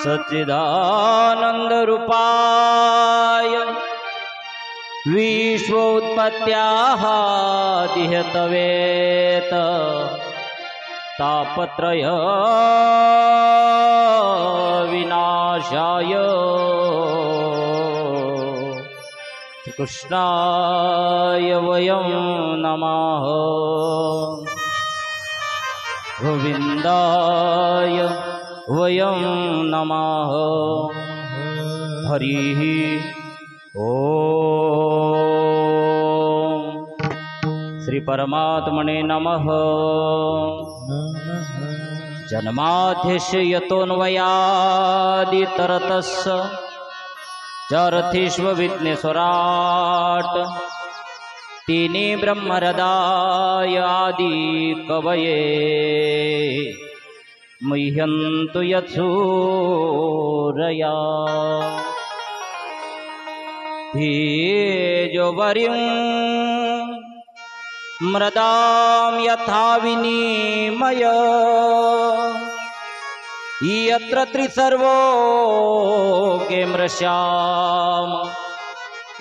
सच्चिदानंद रूपाय विश्वोत्पत्त्यादिहेतवेत तापत्रय विनाशाय कृष्णाय वयं नमः गोविंदाय वयं नमः हरिः ओम श्री परमात्मने नमः जन्माद्यस्य यतोऽन्वयादितरतस्य चरथिष्वविघ्नेश्वराट् तेने ब्रह्महृदाय आदि कवये मह्यन्तु यत्सूरया तेजोवरिं मृदां यथा विनिमय यत्र त्रिसर्वो मृष्याम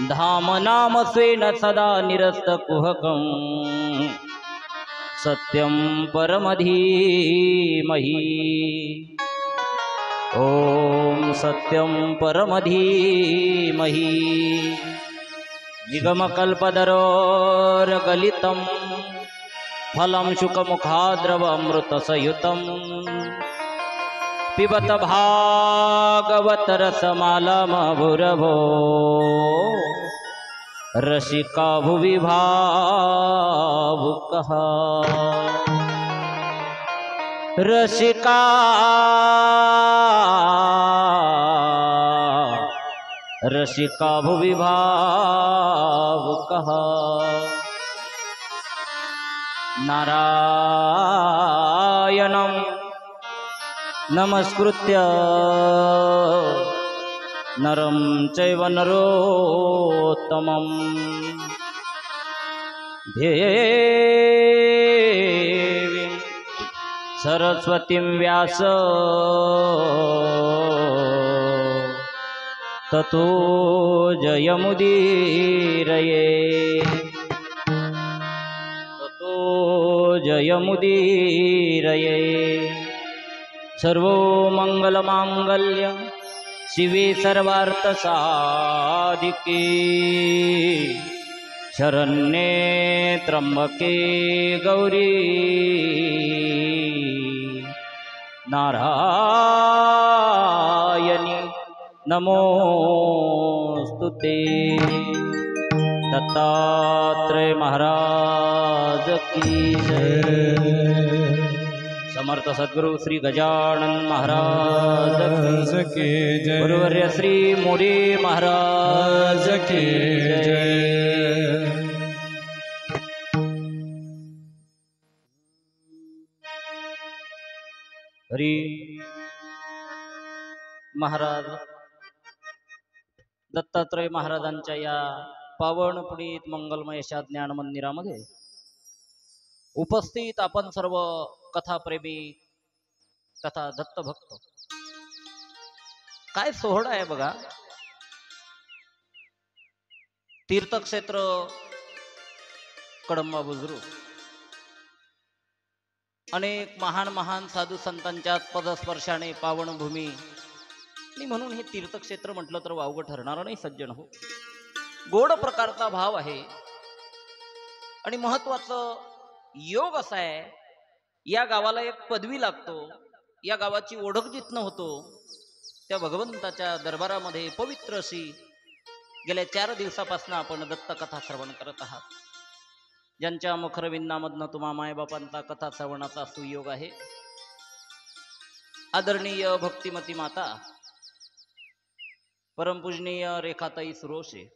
धाम नाम स्वेन सदा निरस्तकुहकं सत्यं परमधीमहि ओम सत्यं परमधीमहि निगमकल्पतरोर्गलितं फलं शुकमुखाद्रवमृतसयुतं पिबत भागवतरसमालमभुरभो रसिका भुवि भावुकः रसिका रसिका भुवि भावुकः नारायणं नमस्कृत्य नरं चैव नरोत्तमं देवीं सरस्वतीं व्यास ततो जयमुदीरये ततो जयमुदीरये सर्वो मंगलमांगल्य शिवे सर्वार्थसाधिके शरण्ये त्र्यंबके गौरी नारायणी नमोस्तुते। दत्तात्रेय महाराज की जय। समर्थ सद्गुरु श्री गजानन महाराज की जय। गुरुवर्य श्री मोरे महाराज की जय। हरी महाराज दत्तात्रय महाराजांच्या या पावन पुनीत मंगलमय अशा ज्ञान मंदिरामध्ये उपस्थित आपण सर्व कथाप्रेमी तथा दत्तभक्त, काय सोहळा आहे बघा। तीर्थक्षेत्र कडंबा बुजुर्ग, अनेक महान महान साधू संतांच्या पदस्पर्शाने पावन भूमी, आणि म्हणून हे तीर्थक्षेत्र म्हटलं तर वावगं ठरणार नाही सज्जन हो। गोड प्रकारचा भाव आहे आणि महत्वाचं योग असा आहे, या गावाला एक पदवी लागतो। या गावाची ओळख जिथनं होतो त्या भगवंताच्या दरबारामध्ये पवित्र अशी गेल्या 4 दिवसापासून आपण दत्तकथा श्रवण करत आहात। ज्यांच्या मुखरविंदामधनं तुम्हा मायबापांचा कथा श्रवणाचा सुयोग आहे, आदरणीय भक्तिमती माता परमपूजनीय रेखाताई सुरोशे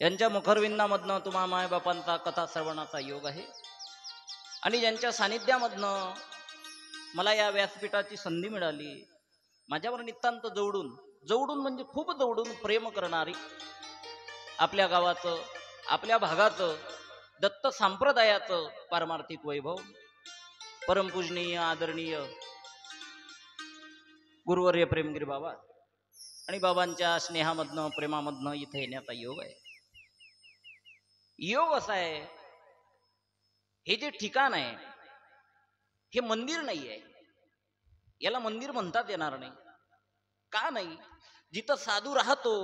यांच्या मुखरविंदामधनं तुम्हा मायबापांचा कथा श्रवणाचा योग आहे। आणि ज्यांच्या सानिध्यामधनं मला या व्यासपीठाची संधी मिळाली, माझ्यावर नितांत जवळून म्हणजे खूप जवळून प्रेम करणारी, आपल्या गावाचं आपल्या भागाचं दत्त संप्रदायाचं पारमार्थिक वैभव परमपूजनीय आदरणीय गुरुवर्य प्रेमगिरी बाबा आणि बाबांच्या स्नेहामधनं प्रेमामधनं इथे येण्याचा योग आहे. योग असा आहे, हे जे ठिकाण आहे हे मंदिर नाही आहे. याला मंदिर म्हणतात येणार नाही. का नाही? जिथं साधू राहतो,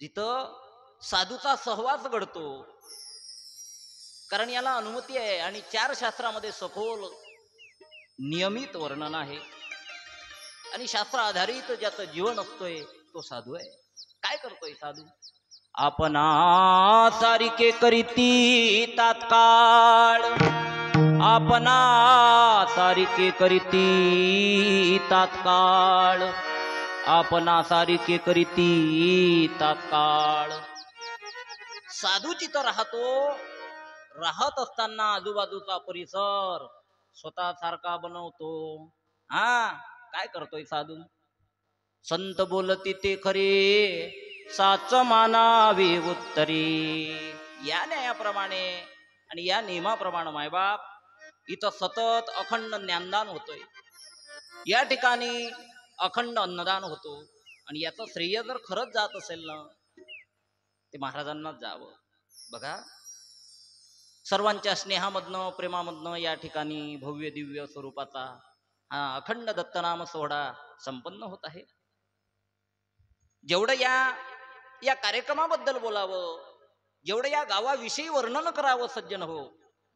जिथं साधूचा सहवास घडतो, कारण याला अनुमती आहे. आणि 4 शास्त्रामध्ये सखोल नियमित वर्णन आहे. आणि शास्त्र आधारित ज्याचं जीवन असतोय तो साधू आहे. काय करतोय साधू? आपणा सारिके करीती तात्काळ, आपणा सारिके करीती तात्काळ, आपणा सारिके करीती तात्काळ. साधू चित्त राहतो. राहत असताना आजूबाजूचा परिसर स्वतः सारखा बनवतो. काय करतोय साधू? संत बोलती ते खरे, साच मानावे उत्तरी. या न्यायाप्रमाणे आणि या नियमाप्रमाणे मायबाप इथं सतत अखंड ज्ञानदान होतोय. या ठिकाणी अखंड अन्नदान होतो. आणि याचं श्रेय जर खरंच जात असेल ना, ते महाराजांनाच जावं. बघा, सर्वांच्या स्नेहामधनं प्रेमामधनं या ठिकाणी भव्य दिव्य स्वरूपाचा अखंड दत्तनाम सोहळा संपन्न होत आहे. जेवढं या कार्यक्रमाबद्दल बोलावं, जेवढं या गावाविषयी वर्णन करावं सज्जन हो,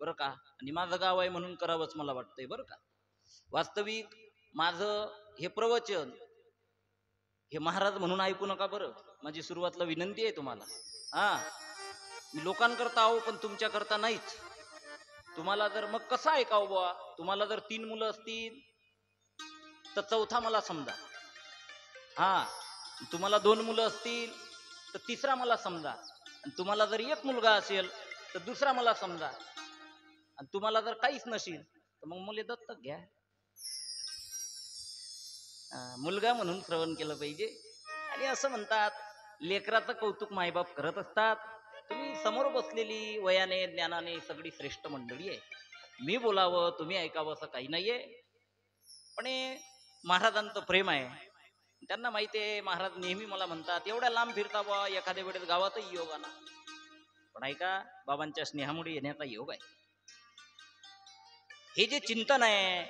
बरं का. आणि माझं गाव आहे म्हणून करावंच मला वाटतंय बरं का. वास्तविक माझं हे प्रवचन हे महाराज म्हणून ऐकू नका बरं. माझी सुरुवातीला विनंती आहे तुम्हाला. मी लोकांकरता आहो पण तुमच्या करता नाहीच. तुम्हाला जर मग कसं ऐकावं बुवा? तुम्हाला जर 3 मुलं असतील तर 4था मला समजा. तुम्हाला 2 मुलं असतील तर 3रा मला समजा. आणि तुम्हाला जर 1 मुलगा असेल तर 2रा मला समजा. आणि तुम्हाला जर काहीच नसेल तर मग मुले दत्तक घ्या. मुलगा म्हणून श्रवण केलं पाहिजे. आणि असं म्हणतात, लेकराचं कौतुक मायबाप करत असतात. तुम्ही समोर बसलेली वयाने ज्ञानाने सगळी श्रेष्ठ मंडळी आहे. मी बोलावं तुम्ही ऐकावं असं काही नाहीये. पण महाराजांचं प्रेम आहे. त्यांना माहिती आहे. महाराज नेहमी मला म्हणतात, एवढ्या लांब फिरता बा, एखाद्या वेळेस गावातही योग आला. पण ऐका, बाबांच्या स्नेहामुळे येण्याचा योग आहे. हे जे चिंतन आहे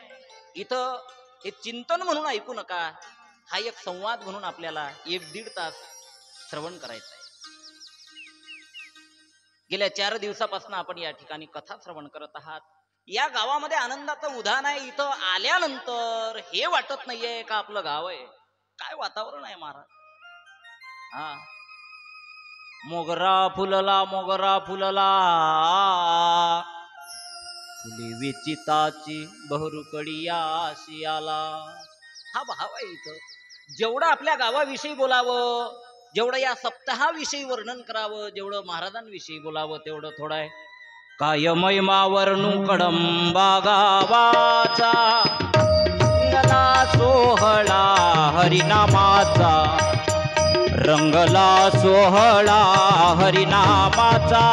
इथं, हे चिंतन म्हणून ऐकू नका. हा एक संवाद म्हणून आपल्याला 1-1.5 तास श्रवण करायचा आहे. गेल्या 4 दिवसापासून आपण या ठिकाणी कथा श्रवण करत आहात. या गावामध्ये आनंदाचं उधाण आहे. इथं आल्यानंतर हे वाटत नाहीये का आपलं गाव आहे. काय वातावरण आहे महाराज. मोगरा फुलला, मोगरा फुलला, फुले विचिताची बहुरुकडी याशी आला. हा भाव आहे इथं. जेवढं आपल्या गावाविषयी बोलावं, जेवढं या सप्ताहाविषयी वर्णन करावं, जेवढं महाराजांविषयी बोलावं तेवढं थोडं आहे. काय महिमा वर्णू कडंबा गावाचा, रंगला सोहळा हरिनामाचा, रंगला सोहळा हरिनामाचा,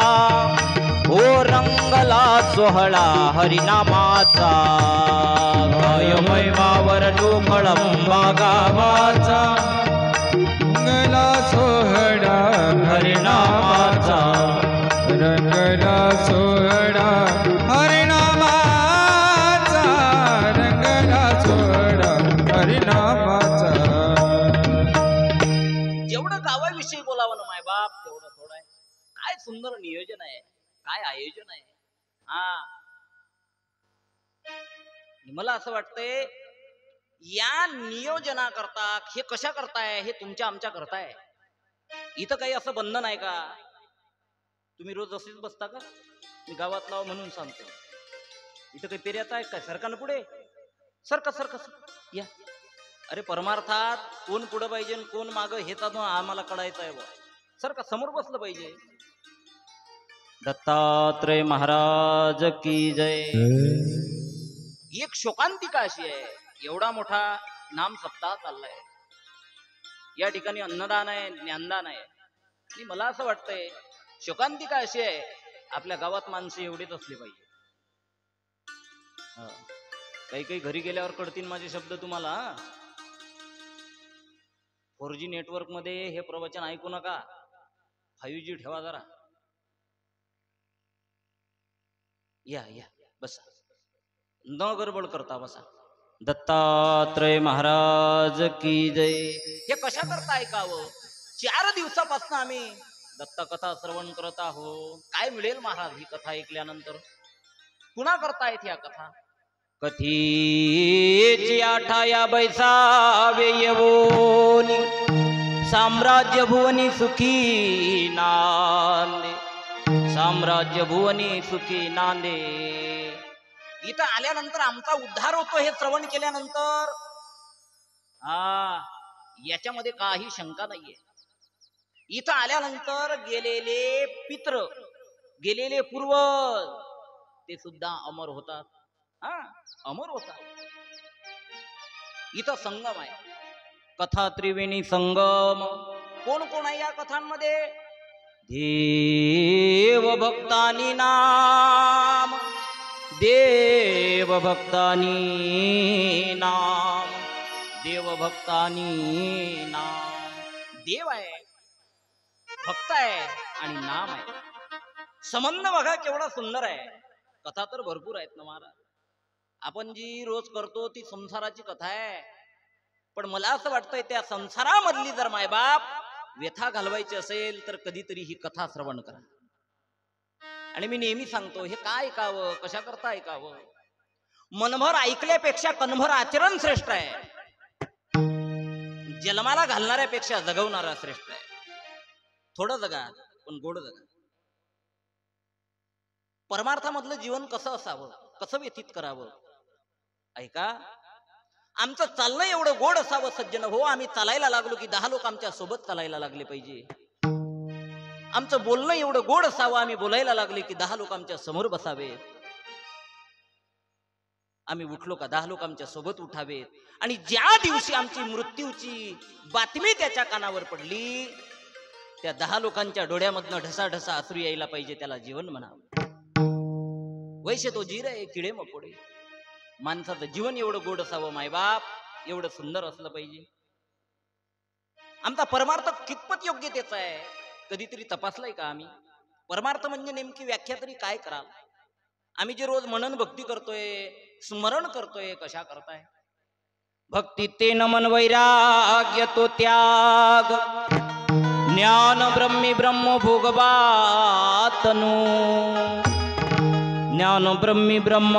हो रंगला सोहळा हरिनामाचा. काय महिमा वर्णू कडंबा गावाचा, रंगला सोहळा हरिनामाचा, रंगला सोहळा हरिनामाचा, रंगला सोहळा हरिनामाचा. जेवढं गावाविषयी बोलावं ना मायबाप तेवढं थोडं आहे. काय सुंदर नियोजन आहे, काय आयोजन आहे. मला असं वाटतंय, या नियोजना करता, हे कशा करताय, हे तुमच्या आमच्या करताय. इथं काही असं बंधन आहे का? तुम्ही रोज असेच बसता का? मी गावात लाव म्हणून सांगतो. इथं काही पेऱ्याचं आहे काय? सरका ना पुढे, सरका सरका या. अरे परमार्थात कोण पुढं पाहिजे कोण मागं हे तर आम्हाला कळायचं आहे. सरका, समोर बसलं पाहिजे. दत्तात्रय महाराज की जय. एक शोकांतिका अशी आहे, एवढा मोठा नाम सप्ताह चाललाय. या ठिकाणी अन्नदान आहे, ज्ञानदान आहे. आणि मला असं वाटतंय शोकांतिका अशी आहे, आपल्या गावात माणसं एवढीच असली पाहिजे. काही काही घरी गेल्यावर कळतील माझे शब्द तुम्हाला. 4G नेटवर्क मध्ये हे प्रवचन ऐकू नका, 5G ठेवा जरा. या या बसा, न गडबड करता बसा. दत्तात्रय महाराज की जय. हे कशा करता ऐकावं? 4 दिवसापासून आम्ही दत्त कथा श्रवण करत आहोत. काय मिळेल महाराज ही कथा ऐकल्यानंतर? पुन्हा करतायत या कथा. कथीची आठाया बैसावे येवोनी, साम्राज्य भुवनी सुखी नांदे, साम्राज्य भुवनी सुखी नांदे. इथं आल्यानंतर आमचा उद्धार होतो हे श्रवण केल्यानंतर. याच्यामध्ये काही शंका नाहीये. इथं आल्यानंतर गेलेले पित्र, गेलेले पूर्वज ते सुद्धा अमर होतात. अमर होतात. इथं संगम आहे, कथा त्रिवेणी संगम. कोण कोण आहे या कथांमध्ये? देव भक्तानी नाम, देव भक्तानी नाम, देव भक्तानी नाम. देव आहे, भक्त आहे आणि नाम आहे. संबंध बघा केवढा सुंदर आहे. कथा तर भरपूर आहेत ना महाराज. आपण जी रोज करतो ती संसाराची कथा आहे, पण मला असं वाटतंय त्या संसारामधली जर मायबाप व्यथा घालवायची असेल तर कधीतरी ही कथा श्रवण करा. आणि मी नेहमी सांगतो, हे काय ऐकावं, कशा करता ऐकावं? मनभर ऐकल्यापेक्षा कणभर आचरण श्रेष्ठ आहे. जन्माला घालणाऱ्यापेक्षा जगवणारा श्रेष्ठ आहे. थोडं जगा पण गोड जगा. परमार्थामधलं जीवन कसं असावं, कसं व्यतीत करावं ऐका. आमचं चालणं एवढं गोड असावं सज्जन हो. आम्ही चालायला लागलो की 10 लोक आमच्या सोबत चालायला लागले पाहिजे. आमचं बोलणं एवढं गोड असावं, आम्ही बोलायला लागले की 10 लोक आमच्या समोर बसावेत. आम्ही उठलो का 10 लोक आमच्या सोबत उठावेत. आणि ज्या दिवशी आमची मृत्यूची बातमी त्याच्या कानावर पडली, त्या 10 लोकांच्या डोळ्यामधनं ढसाढसा अश्रू यायला पाहिजे. त्याला जीवन म्हणावं. वैसे तो जीर आहे, किडे मकोडे. माणसाचं जीवन एवढं गोड असावं मायबाप, एवढं सुंदर असलं पाहिजे. आमचा परमार्थ कितपत योग्यतेचा आहे कधीतरी तपासलाय का आम्ही? परमार्थ म्हणजे नेमकी व्याख्या तरी काय कराल? आम्ही जे रोज मनन भक्ती करतोय, स्मरण करतोय, कशा करताय? भक्ती ते नमन वैराग्य तो त्याग, ज्ञान ब्रह्मी ब्रह्म भोगवातनु, ज्ञान ब्रह्मी ब्रह्म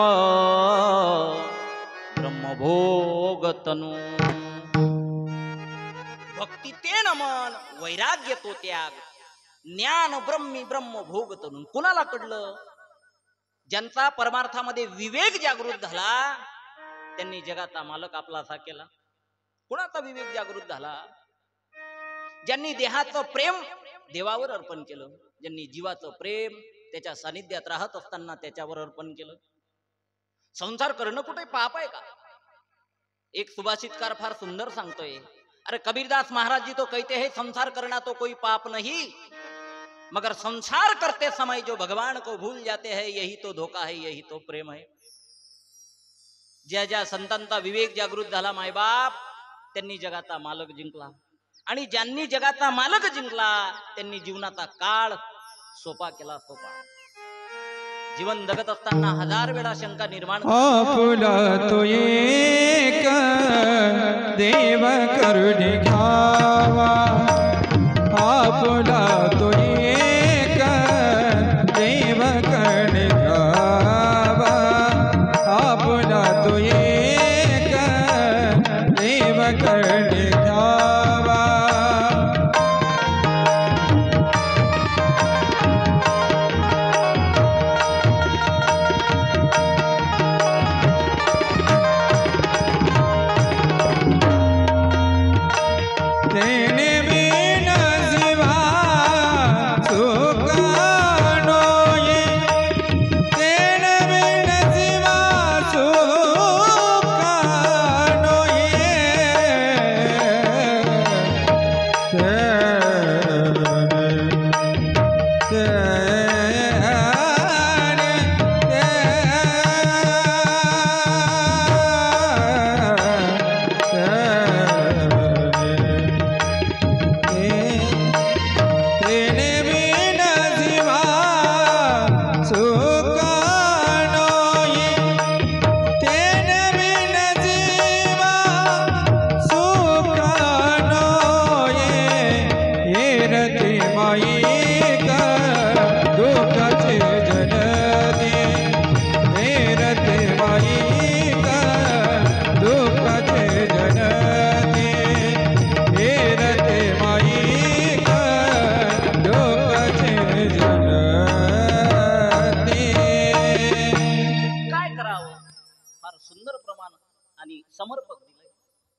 ब्रह्म भोगतनु. भक्ती ते नमन वैराग्य तो त्याग, ज्ञान ब्रह्मी ब्रह्म भोगतनु. कुणाला कळलं? ज्यांचा परमार्थामध्ये विवेक जागृत झाला त्यांनी जगाचा मालक आपलासा केला. कुणाचा विवेक जागृत झाला? ज्यांनी देहाचं प्रेम देवावर अर्पण केलं, ज्यांनी जीवाचं प्रेम त्याच्या सानिध्यात राहत असताना त्याच्यावर अर्पण केलं. संसार करणं कुठे पाप आहे का? एक सुभाषितकार फार सुंदर सांगतोय. अरे कबीरदास महाराज जी तो कहते हैं संसार करना तो कोई पाप नहीं, मगर संसार करते समय जो भगवान को भूल जाते हैं यही तो धोखा है, यही तो प्रेम है. ज्या ज्या संतांचा विवेक जागृत झाला मायबाप त्यांनी जगाचा मालक जिंकला. आणि ज्यांनी जगाचा मालक जिंकला त्यांनी जीवनाचा काळ सोपा केला. सोपा जीवन जगत असताना 1000 वेळा शंका निर्माण. आपुला तो एक देव करून घ्यावा, आपुला तो एक देव करून घ्यावा, आपुला तो एक देव करून घ्यावा.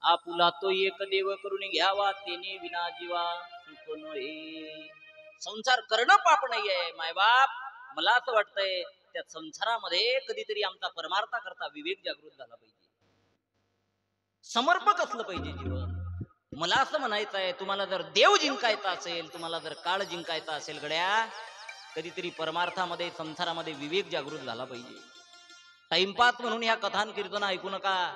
आपुला तो एक देव करून घ्यावा तेने विना जीवा सुख नये. संसार करणं पाप नाहीये मायबाप. मला असं वाटतंय त्या संसारामध्ये कधीतरी आमचा परमार्था करता विवेक जागृत झाला पाहिजे, समर्पक असलं पाहिजे जीवन. मला असं म्हणायचं आहे, तुम्हाला जर देव जिंकायचा असेल, तुम्हाला जर काळ जिंकायचा असेल गड्या, कधीतरी परमार्थामध्ये संसारामध्ये विवेक जागृत झाला पाहिजे. टाइमपास म्हणून ह्या कथान कीर्तन ऐकू नका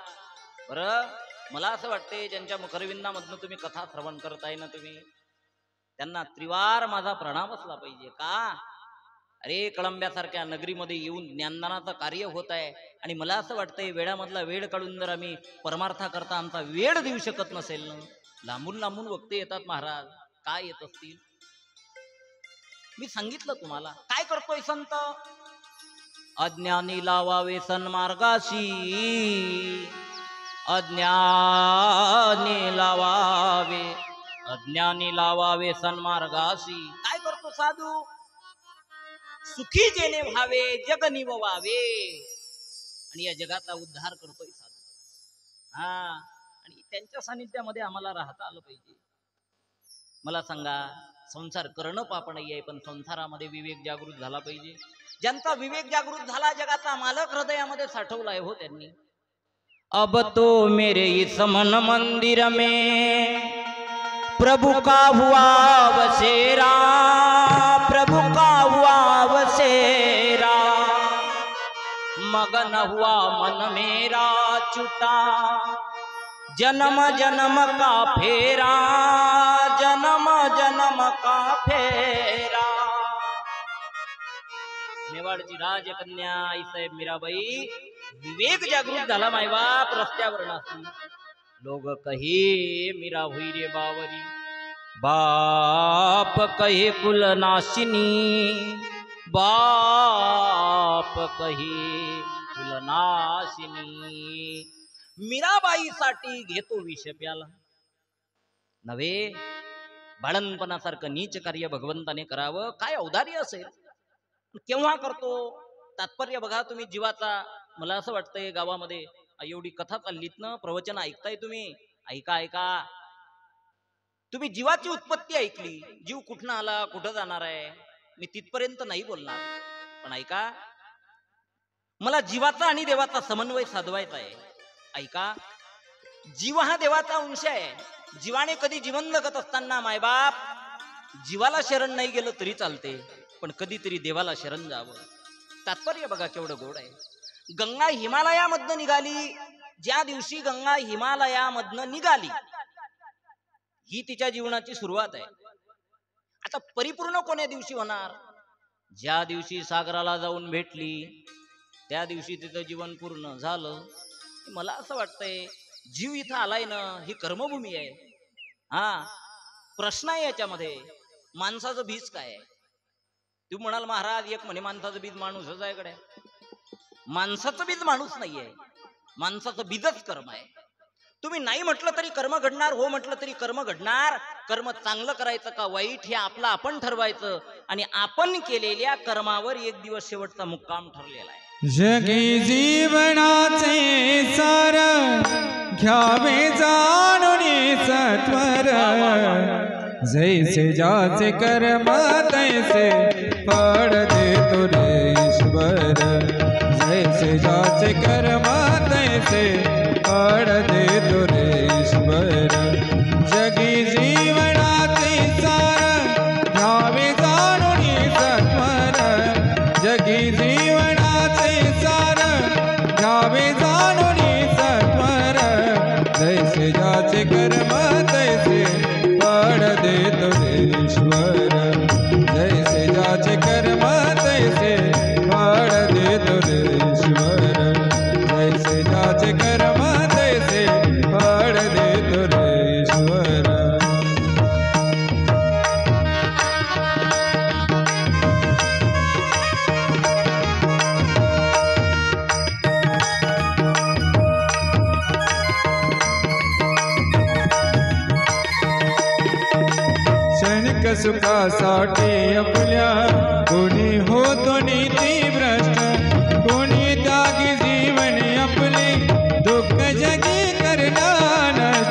बरं. मला असं वाटते ज्यांच्या मुखरविंदामधनं तुम्ही कथा श्रवण करताय ना, तुम्ही त्यांना त्रिवार माझा प्रणाम असला पाहिजे. का अरे, कळंब्यासारख्या नगरीमध्ये येऊन ज्ञानदानाचं कार्य होत आहे आणि मला असं वाटतंय वेळामधला वेळ काढून जर आम्ही परमार्था करता आमचा वेळ देऊ शकत नसेल ना. लांबून लांबून वक्ते येतात महाराज, काय येत असतील. मी सांगितलं तुम्हाला काय करतोय संत. अज्ञानी लावावे सन्मार्गाशी, अज्ञानी लावावे सन्मार्गाशी. काय करतो साधू. सुखी जेणे व्हावे जग निववावे, आणि या जगाचा उद्धार करतोय साधू. आणि त्यांच्या सानिध्यामध्ये आम्हाला राहता आलं पाहिजे. मला सांगा, संसार करणं पाप नाहीये, पण संसारामध्ये विवेक जागृत झाला पाहिजे. ज्यांचा विवेक जागृत झाला, जगाचा मालक हृदयामध्ये साठवलाय हो त्यांनी. अब तो मेरे इस मन मंदिर में प्रभु का हुआ बसेरा, प्रभु का हुआ बसेरा, मगन हुआ मन मेरा छूटा, जन्म जन्म का फेरा, जन्म जन्म का फेरा. मेवाडची राजकन्या आईसाहेब मीराबाई, विवेक जागृत झाला मायबाप रस्त्यावर नाचली. लोग कहे मीरा हुई रे बावरी, बाप कहे कुल नाशिनी, बाप कहे कुल नाशिनी. मीराबाईसाठी घेतो विष प्याला. नव्हे, बाळणपणासारखं नीच कार्य भगवंताने करावं, काय औदार्य असेल. केव्हा करतो तात्पर्य बघा तुम्ही जीवाचा. मला असं वाटतंय गावामध्ये एवढी कथा चाललीत ना, प्रवचन ऐकताय तुम्ही, ऐका ऐका. तुम्ही जीवाची उत्पत्ती ऐकली, जीव कुठनं आला, कुठं जाणार आहे, मी तिथपर्यंत नाही बोलणार, पण ऐका. मला जीवाचा आणि देवाचा समन्वय साधवायचा आहे. ऐका, जीव हा देवाचा अंश आहे. जीवाने कधी जीवन जगत असताना मायबाप जीवाला शरण नाही गेलं तरी चालते, पण कधीतरी देवाला शरण जावं. तात्पर्य बघा केवढं गोड आहे. गंगा हिमालयामधनं निघाली. ज्या दिवशी गंगा हिमालयामधनं निघाली, ही तिच्या जीवनाची सुरुवात आहे. आता परिपूर्ण कोण्या दिवशी होणार. ज्या दिवशी सागराला जाऊन भेटली, त्या दिवशी तिचं जीवन पूर्ण झालं. मला असं वाटतंय जीव इथं आलाय ना, ही कर्मभूमी आहे. प्रश्न आहे याच्यामध्ये, माणसाचं बीज काय आहे. तू म्हणाल महाराज, एक म्हणे माणसाचं बीज माणूसच आहे. कडे माणसाचं बीज माणूस नाहीये, माणसाचं बीजच कर्म आहे. तुम्ही नाही म्हटलं तरी कर्म घडणार, हो म्हटलं तरी कर्म घडणार. कर्म चांगलं करायचं का वाईट हे आपलं आपण ठरवायचं, आणि आपण केलेल्या कर्मावर एक दिवस शेवटचा मुक्काम ठरलेला आहे. जगी जीवनाचे सार घ्यावे जाणून सत्वर, जैसे जाचे कर्म तैसे फळ देतो रे ईश्वर, जैसे जाचे कर्म तैसे फळ देतो रे ईश्वर. जगी जीवनाचे सार घ्यावे जाणून सत्वर, जगी जीवनाचे सार घ्यावे जाणून सत्वर, जैसे जाचे कर्म तैसे फळ देतो रे ईश्वर, जैसे जाचे कर्म तैसे फळ देतो रे ईश्वर, जैसे जाचे कर्म तैसे फळ देतो रे ईश्वर. क्षणिक सुखासाठी आपल्या कोणी होतो नीती भ्रष्ट, कोणी त्यागी जीवन आपले दुःख जगी करणार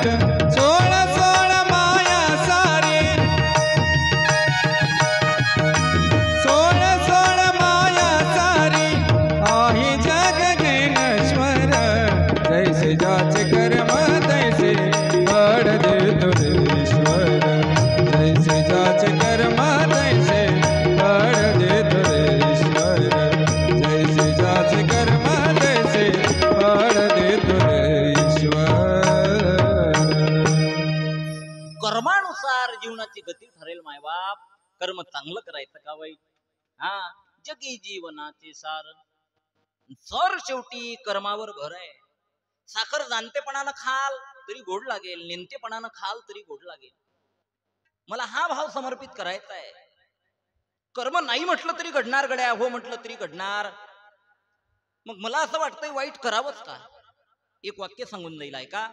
कर्मानुसार जीवनाची गती ठरेल मायबाप. कर्म चांगलं करायचं का वाईट? हा, जगी जीवनाचे सार. सर शेवटी कर्मावर भर आहे. साखर जाणतेपणानं खाल तरी गोड लागेल, नेमतेपणानं खाल तरी गोड लागेल. मला हा भाव समर्पित करायचा आहे. कर्म नाही म्हटलं तरी घडणार गड्या, हो म्हटलं तरी घडणार. मग मला असं वाटतंय वाईट करावंच का? एक वाक्य सांगून जाईल ऐका,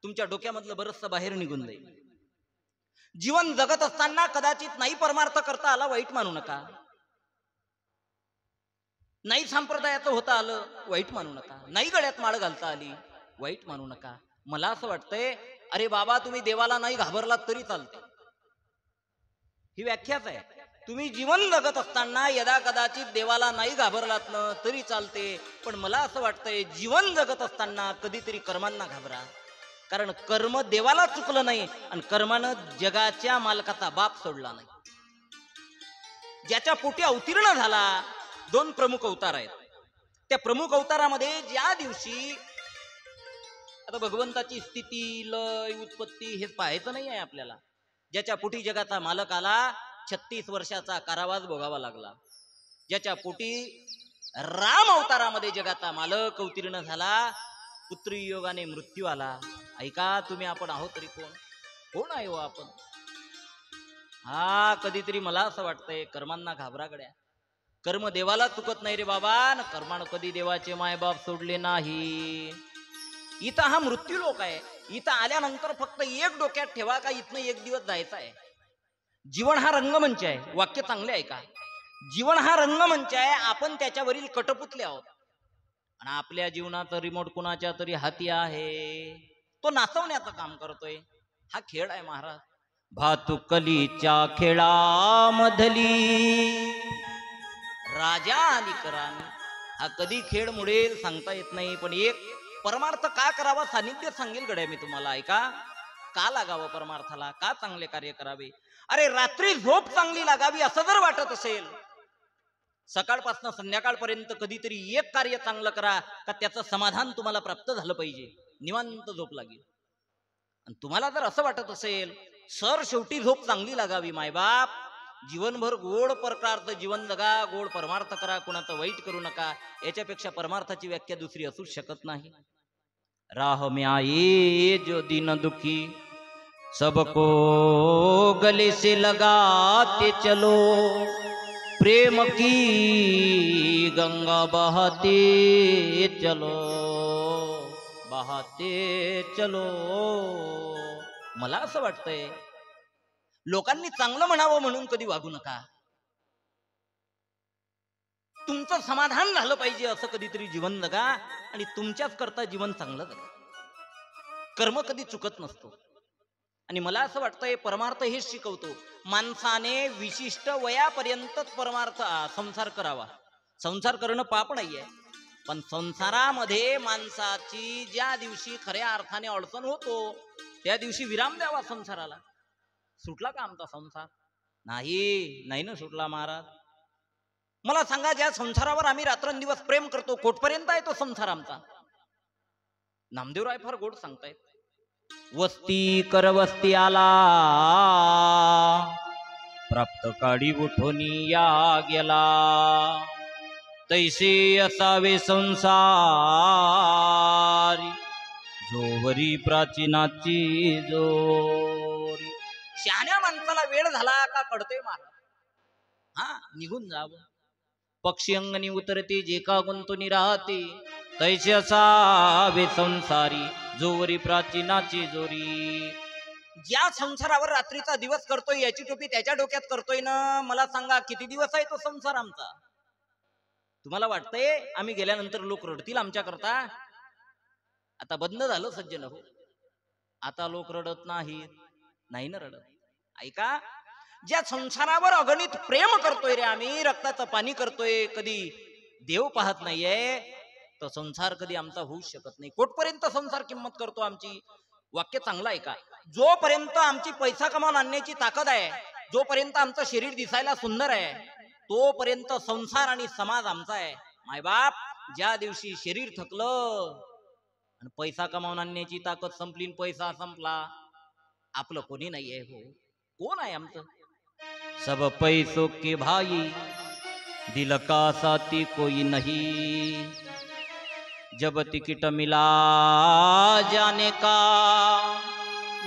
तुमच्या डोक्यामधलं बरचसं बाहेर निघून जाईल. जीवन जगत असताना कदाचित नाही परमार्थ करता आला, वाईट मानू नका. नाही संप्रदायाचं होता आलं, वाईट मानू नका. नाही गळ्यात माळ घालता आली, वाईट मानू नका. मला असं वाटतंय, अरे बाबा तुम्ही देवाला नाही घाबरलात तरी चालते. ही व्याख्याच आहे. तुम्ही जीवन जगत असताना यदा कदाचित देवाला नाही घाबरलात ना तरी चालते. पण मला असं वाटतंय जीवन जगत असताना कधीतरी कर्मांना घाबरा. कारण कर्म देवाला चुकलं नाही आणि कर्मानं जगाच्या मालकाचा बाप सोडला नाही. ज्याच्या पोटी अवतीर्ण झाला, दोन प्रमुख अवतार आहेत. त्या प्रमुख अवतारामध्ये ज्या दिवशी आता भगवंताची स्थिती, लय, उत्पत्ती हे पाहायचं नाही आहे आपल्याला. ज्याच्या पोटी जगाचा मालक आला, 36 वर्षाचा कारावास भोगावा लागला. ज्याच्या पोटी राम अवतारामध्ये जगाचा मालक अवतीर्ण झाला, पुत्री योगाने मृत्यू आला. ऐका तुम्ही, आपण आहोत तरी कोण आहे हो आपण? हा, कधीतरी मला असं वाटतंय कर्मांना घाबरा गड्या. कर्म देवाला चुकत नाही रे बाबा, न कर्मानं कधी देवाचे मायबाप सोडले नाही. इथं हा मृत्यू लोक आहे. इथं आल्यानंतर फक्त एक डोक्यात ठेवा का इथनं एक दिवस जायचं आहे. जीवन हा रंगमंच आहे. वाक्य चांगले आहे का? जीवन हा रंगमंच आहे. आपण त्याच्यावरील कटपुतले आहोत आणि आपल्या जीवनाचा रिमोट कुणाच्या तरी हाती आहे. तो नाचवण्याचं काम करतोय. हा खेळ आहे महाराज. भातुकलीच्या खेळामधली राजा आणि करानी. हा कधी खेळ मुडेल सांगता येत नाही. पण एक परमार्थ का करावा सानिध्य सांगेल गड्या मी तुम्हाला. ऐका, का लागावं परमार्थाला, का चांगले कार्य करावे. अरे रात्री झोप चांगली लागावी असं जर वाटत असेल, सकाळपासून संध्याकाळपर्यंत कधीतरी एक कार्य चांगलं करा का त्याचं समाधान तुम्हाला प्राप्त झालं पाहिजे. निवांत झोप लागेल. आणि तुम्हाला जर असं वाटत असेल सर शेवटी झोप चांगली लागावी मायबाप, जीवनभर गोड प्रकारचं जीवन जगा, गोड परमार्थ करा, कुणाचं वाईट करू नका. याच्यापेक्षा परमार्थाची व्याख्या दुसरी असूच शकत नाही. राह में आए जो दिन दुखी सबको गले से लगाते चलो, प्रेम की गंगा बहाते चलो, बहाते चलो. मला असं वाटतंय लोकांनी चांगलं म्हणावं म्हणून कधी वागू नका. तुमचं समाधान झालं पाहिजे असं कधीतरी जीवन जगा आणि तुमच्याच करता जीवन चांगलं जगा. कर्म कधी चुकत नसतो. आणि मला असं वाटतंय परमार्थ हेच शिकवतो, माणसाने विशिष्ट वयापर्यंतच परमार्थ संसार करावा. संसार करणं पाप नाहीये, पण संसारामध्ये माणसाची ज्या दिवशी खऱ्या अर्थाने अडचण होतो त्या दिवशी विराम द्यावा संसाराला. सुटला का आमचा संसार? नाही ना सुटला महाराज. मला सांगा, ज्या संसारावर आम्ही रात्रंदिवस प्रेम करतो, कोठपर्यंत आहे तो संसार आमचा? नामदेवराय फार गोड सांगतायत, वस्ती कर वस्ती आला, प्राप्त काळी उठोनी या गेला, तैसे असावे संसारी, जोवरी प्राचीनाची जोरी. शहाण्या माणसाला वेळ झाला का कळतोय महाराज. हा, निघून जावं. पक्षी अंगणी उतरते जे का गुंतून राहते, तैसे असावे संसारी, जोवरी प्राचीनाची जोरी. ज्या संसारावर रात्रीचा दिवस करतोय याची टोपी त्याच्या डोक्यात करतोय ना, मला सांगा किती दिवस आहे तो संसार आमचा? तुम्हाला वाटतंय आम्ही गेल्यानंतर लोक रडतील आमच्या करता? आता बंद झालं सज्जन हो, आता लोक रडत नाही ना रडत. ऐका, ज्या संसारावर अगणित प्रेम करतोय रे आम्ही, रक्ताचं पाणी करतोय, कधी देव पाहत नाहीये, तो संसार कधी आमचा होऊ शकत नाही. कोटपर्यंत संसार किंमत करतो आमची? वाक्य चांगलं आहे का? जोपर्यंत आमची पैसा कमावून आणण्याची ताकद आहे, जोपर्यंत आमचं शरीर दिसायला सुंदर आहे, तोपर्यंत संसार आणि समाज आमचा आहे. मायबाप, ज्या दिवशी शरीर थकलं आणि पैसा कमावून आणण्याची ताकद संपली, पैसा संपला, आपलं कोणी नाही आहे हो. कोण आहे आमचं? सब पैसों के भाई, दिल का साथी कोई नहीं. जब टिकट मिला जाने का,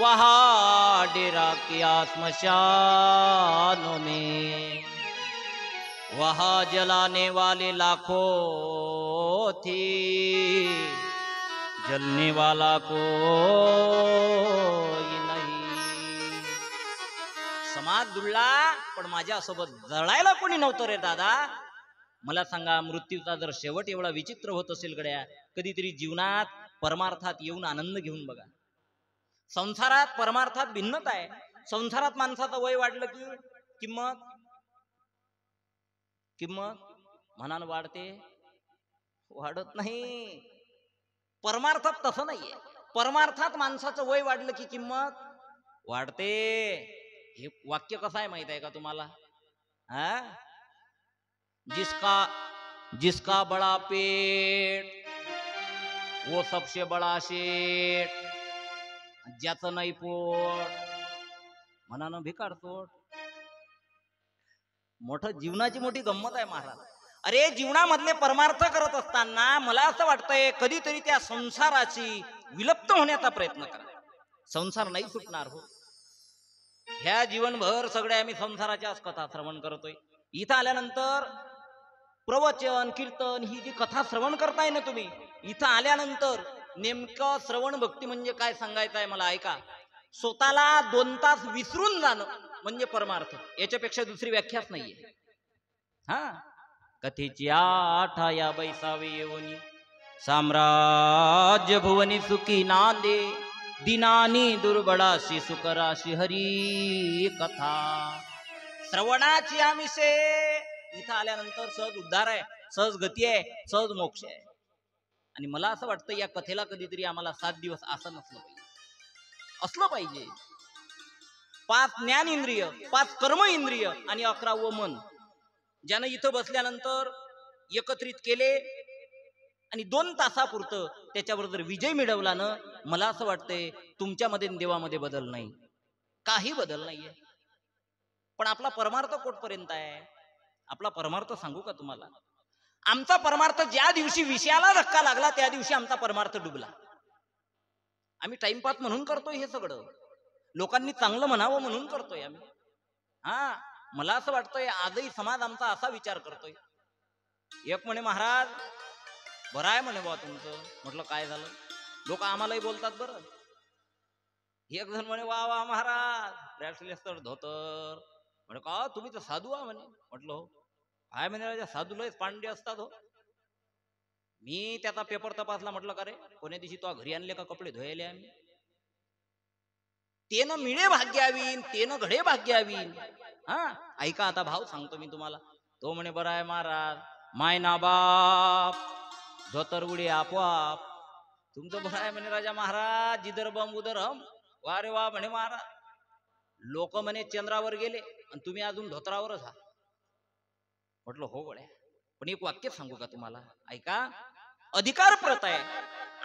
वहाँ डेरा किया स्मशानों में. वहाँ जलाने वाले लाखों थे, जलने वाला कोई नहीं. समाज जुळला पण माझ्यासोबत जळायला कोणी नव्हतं रे दादा. मला सांगा, मृत्यूचा जर शेवट एवढा विचित्र होत असेल गड्या, कधीतरी जीवनात परमार्थात येऊन आनंद घेऊन बघा. संसारात परमार्थात भिन्नता आहे. संसारात माणसाचं वय वाढलं की किंमत मनानं वाढते, वाढत नाही. परमार्थात तसं नाहीये. परमार्थात माणसाचं वय वाढलं की किंमत वाढते. हे वाक्य कसं आहे माहित आहे का तुम्हाला? जिसका बड़ा पेट वो सबसे बड़ा शेठ. ज्याचं नाही पोट मनानं भिकार पोट. मोठं जीवनाची मोठी गंमत आहे महाराज. अरे जीवनामधले परमार्थ करत असताना मला असं वाटतंय कधीतरी त्या संसाराची विलुप्त होण्याचा प्रयत्न करा. संसार नाही सुटणार हो. ह्या जीवनभर सगळे आम्ही संसाराच्याच कथा श्रवण करतोय. इथं आल्यानंतर प्रवचन कीर्तन ही जी कथा श्रवण करताय ना तुम्ही, इथं आल्यानंतर नेमकं श्रवण भक्ती म्हणजे काय सांगायचं आहे मला ऐका. स्वतःला 2 तास विसरून जाणं म्हणजे परमार्थ. याच्यापेक्षा दुसरी व्याख्याच नाहीये. कथेची आठाया बैसावे येऊनी, साम्राज्य भुवनी सुखी नांदे, दिनानी दुर्बळाशी सुकराशी हरी कथा. श्रवणाची आमिषे. इथं आल्यानंतर सहज उद्धार आहे, सहज गती आहे, सहज मोक्ष आहे. आणि मला असं वाटतं या कथेला कधीतरी आम्हाला 7 दिवस असं असलं पाहिजे. 5 ज्ञान इंद्रिय, 5 कर्म इंद्रिय आणि 11वं मन ज्यानं इथं बसल्यानंतर एकत्रित केले आणि 2 तासापुरतं त्याच्यावर जर विजय मिळवला ना, मला असं वाटतंय तुमच्यामध्ये देवामध्ये बदल नाही, काही बदल नाहीये. पण आपला परमार्थ कोठपर्यंत आहे? आपला परमार्थ सांगू का तुम्हाला? आमचा परमार्थ ज्या दिवशी विषयाला धक्का लागला त्या दिवशी आमचा परमार्थ डुबला. आम्ही टाइमपास म्हणून करतोय हे सगळं, लोकांनी चांगलं म्हणावं म्हणून करतोय आम्ही. मला असं वाटतंय आजही समाज आमचा असा विचार करतोय. एक म्हणे महाराज बरं आहे म्हणे बा तुमचं. म्हटलं काय झालं? लोक आम्हालाही बोलतात बरं. एक जण म्हणे वा वा महाराज ब्रॅसलेस्तर धोतर. म्हणे का तुम्ही तर साधू आ म्हणे. म्हटलं हो. काय म्हणे राजा साधू लयच पांडे असतात हो. मी त्याचा पेपर तपासला. म्हटलं का रे कोण्या दिवशी तो घरी आणले का कपडे धुवायले आम्ही? तेनं मिळे भाग्यावीन, तेनं घडे भाग्यावीन. ऐका आता भाव सांगतो मी तुम्हाला. तो म्हणे बरं आहे महाराज, माय ना बाप धोतर उडी आपोआप. तुमचं बरं आहे म्हणे राजा महाराज, जिधर बम उधर हम. वा रे वा म्हणे महाराज. लोक म्हणे चंद्रावर गेले आणि तुम्ही अजून धोतरावरच आहात. म्हटलं हो गड्या. पण एक वाक्य सांगू का तुम्हाला? ऐका. अधिकार प्रत आहे.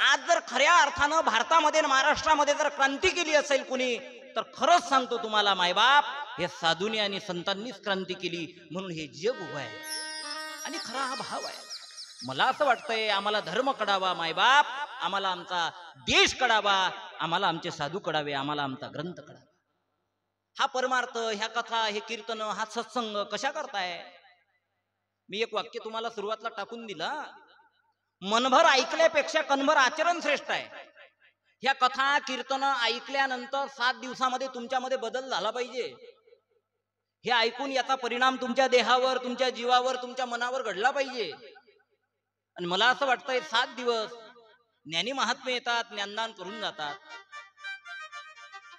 आज जर खऱ्या अर्थानं भारतामध्ये महाराष्ट्रामध्ये जर क्रांती केली असेल कुणी, तर खरंच सांगतो तुम्हाला मायबाप हे साधूंनी आणि संतांनीच क्रांती केली. म्हणून हे जग उभं आहे आणि खरा हा भाव आहे. मला असं वाटतंय आम्हाला धर्म कडावा मायबाप, आम्हाला आमचा देश कडावा, आम्हाला आमचे साधू कडावे, आम्हाला आमचा ग्रंथ कडावा. हा परमार्थ, ह्या कथा, हे कीर्तन, हा सत्संग कशा करताय? मी एक वाक्य तुम्हाला सुरुवातला टाकून दिला. मनभर ऐकल्यापेक्षा कणभर आचरण श्रेष्ठ आहे. ह्या कथा कीर्तन ऐकल्यानंतर 7 दिवसामध्ये तुमच्यामध्ये बदल झाला पाहिजे. हे ऐकून याचा परिणाम तुमच्या देहावर, तुमच्या जीवावर, तुमच्या मनावर घडला पाहिजे. आणि मला असं वाटतंय 7 दिवस ज्ञानी महात्मे येतात, ज्ञानदान करून जातात,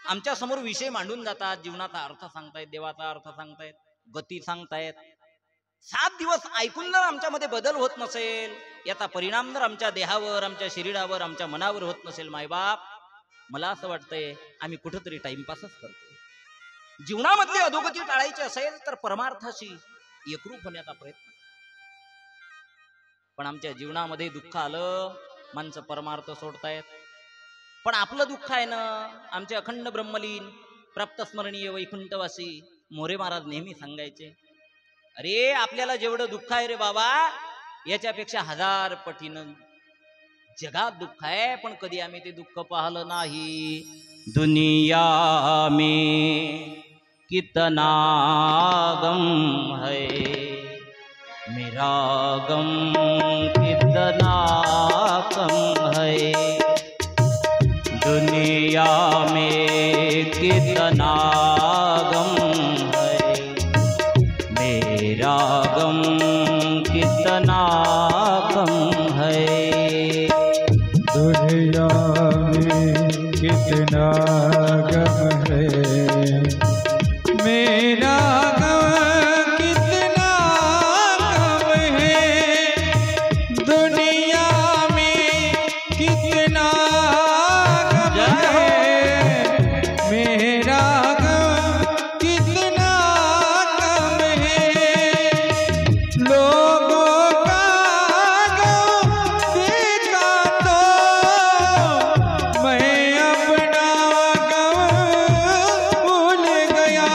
आमच्या समोर विषय मांडून जातात, जीवनाचा अर्थ सांगतायत, देवाचा अर्थ सांगतायत, गती सांगतायत. 7 दिवस ऐकून जर आमच्यामध्ये बदल होत नसेल, याचा परिणाम जर आमच्या देहावर, आमच्या शरीरावर, आमच्या मनावर होत नसेल मायबाप, मला असं वाटतंय आम्ही कुठंतरी टाइमपासच करतो. जीवनामधली अधोगती टाळायची असेल तर परमार्थाशी एकरूप होण्याचा प्रयत्न. पण आमच्या जीवनामध्ये दुःख आलं, माणसं परमार्थ सोडतायत. पण आपलं दुःख आहे ना, आमचे अखंड ब्रह्मलीन प्राप्त स्मरणीय वैकुंठवासी मोरे महाराज नेहमी सांगायचे, अरे आपल्याला जेवढं दुःख आहे रे बाबा, याच्यापेक्षा 1000 पटीनं जगात दुःख आहे, पण कधी आम्ही ते दुःख पाहिलं नाही. दुनिया में कितना गम है, मेरा गम कितना कम है. दुनिया में कितना गम है, मेरा गम कितना कम है. दुनिया में कितना गम है, मेरा गम कितना गम है. दुनिया में कितना गम है, मेरा गम कितना गम है. लोगों का गम देखा तो मैं अपना गम भूल गया.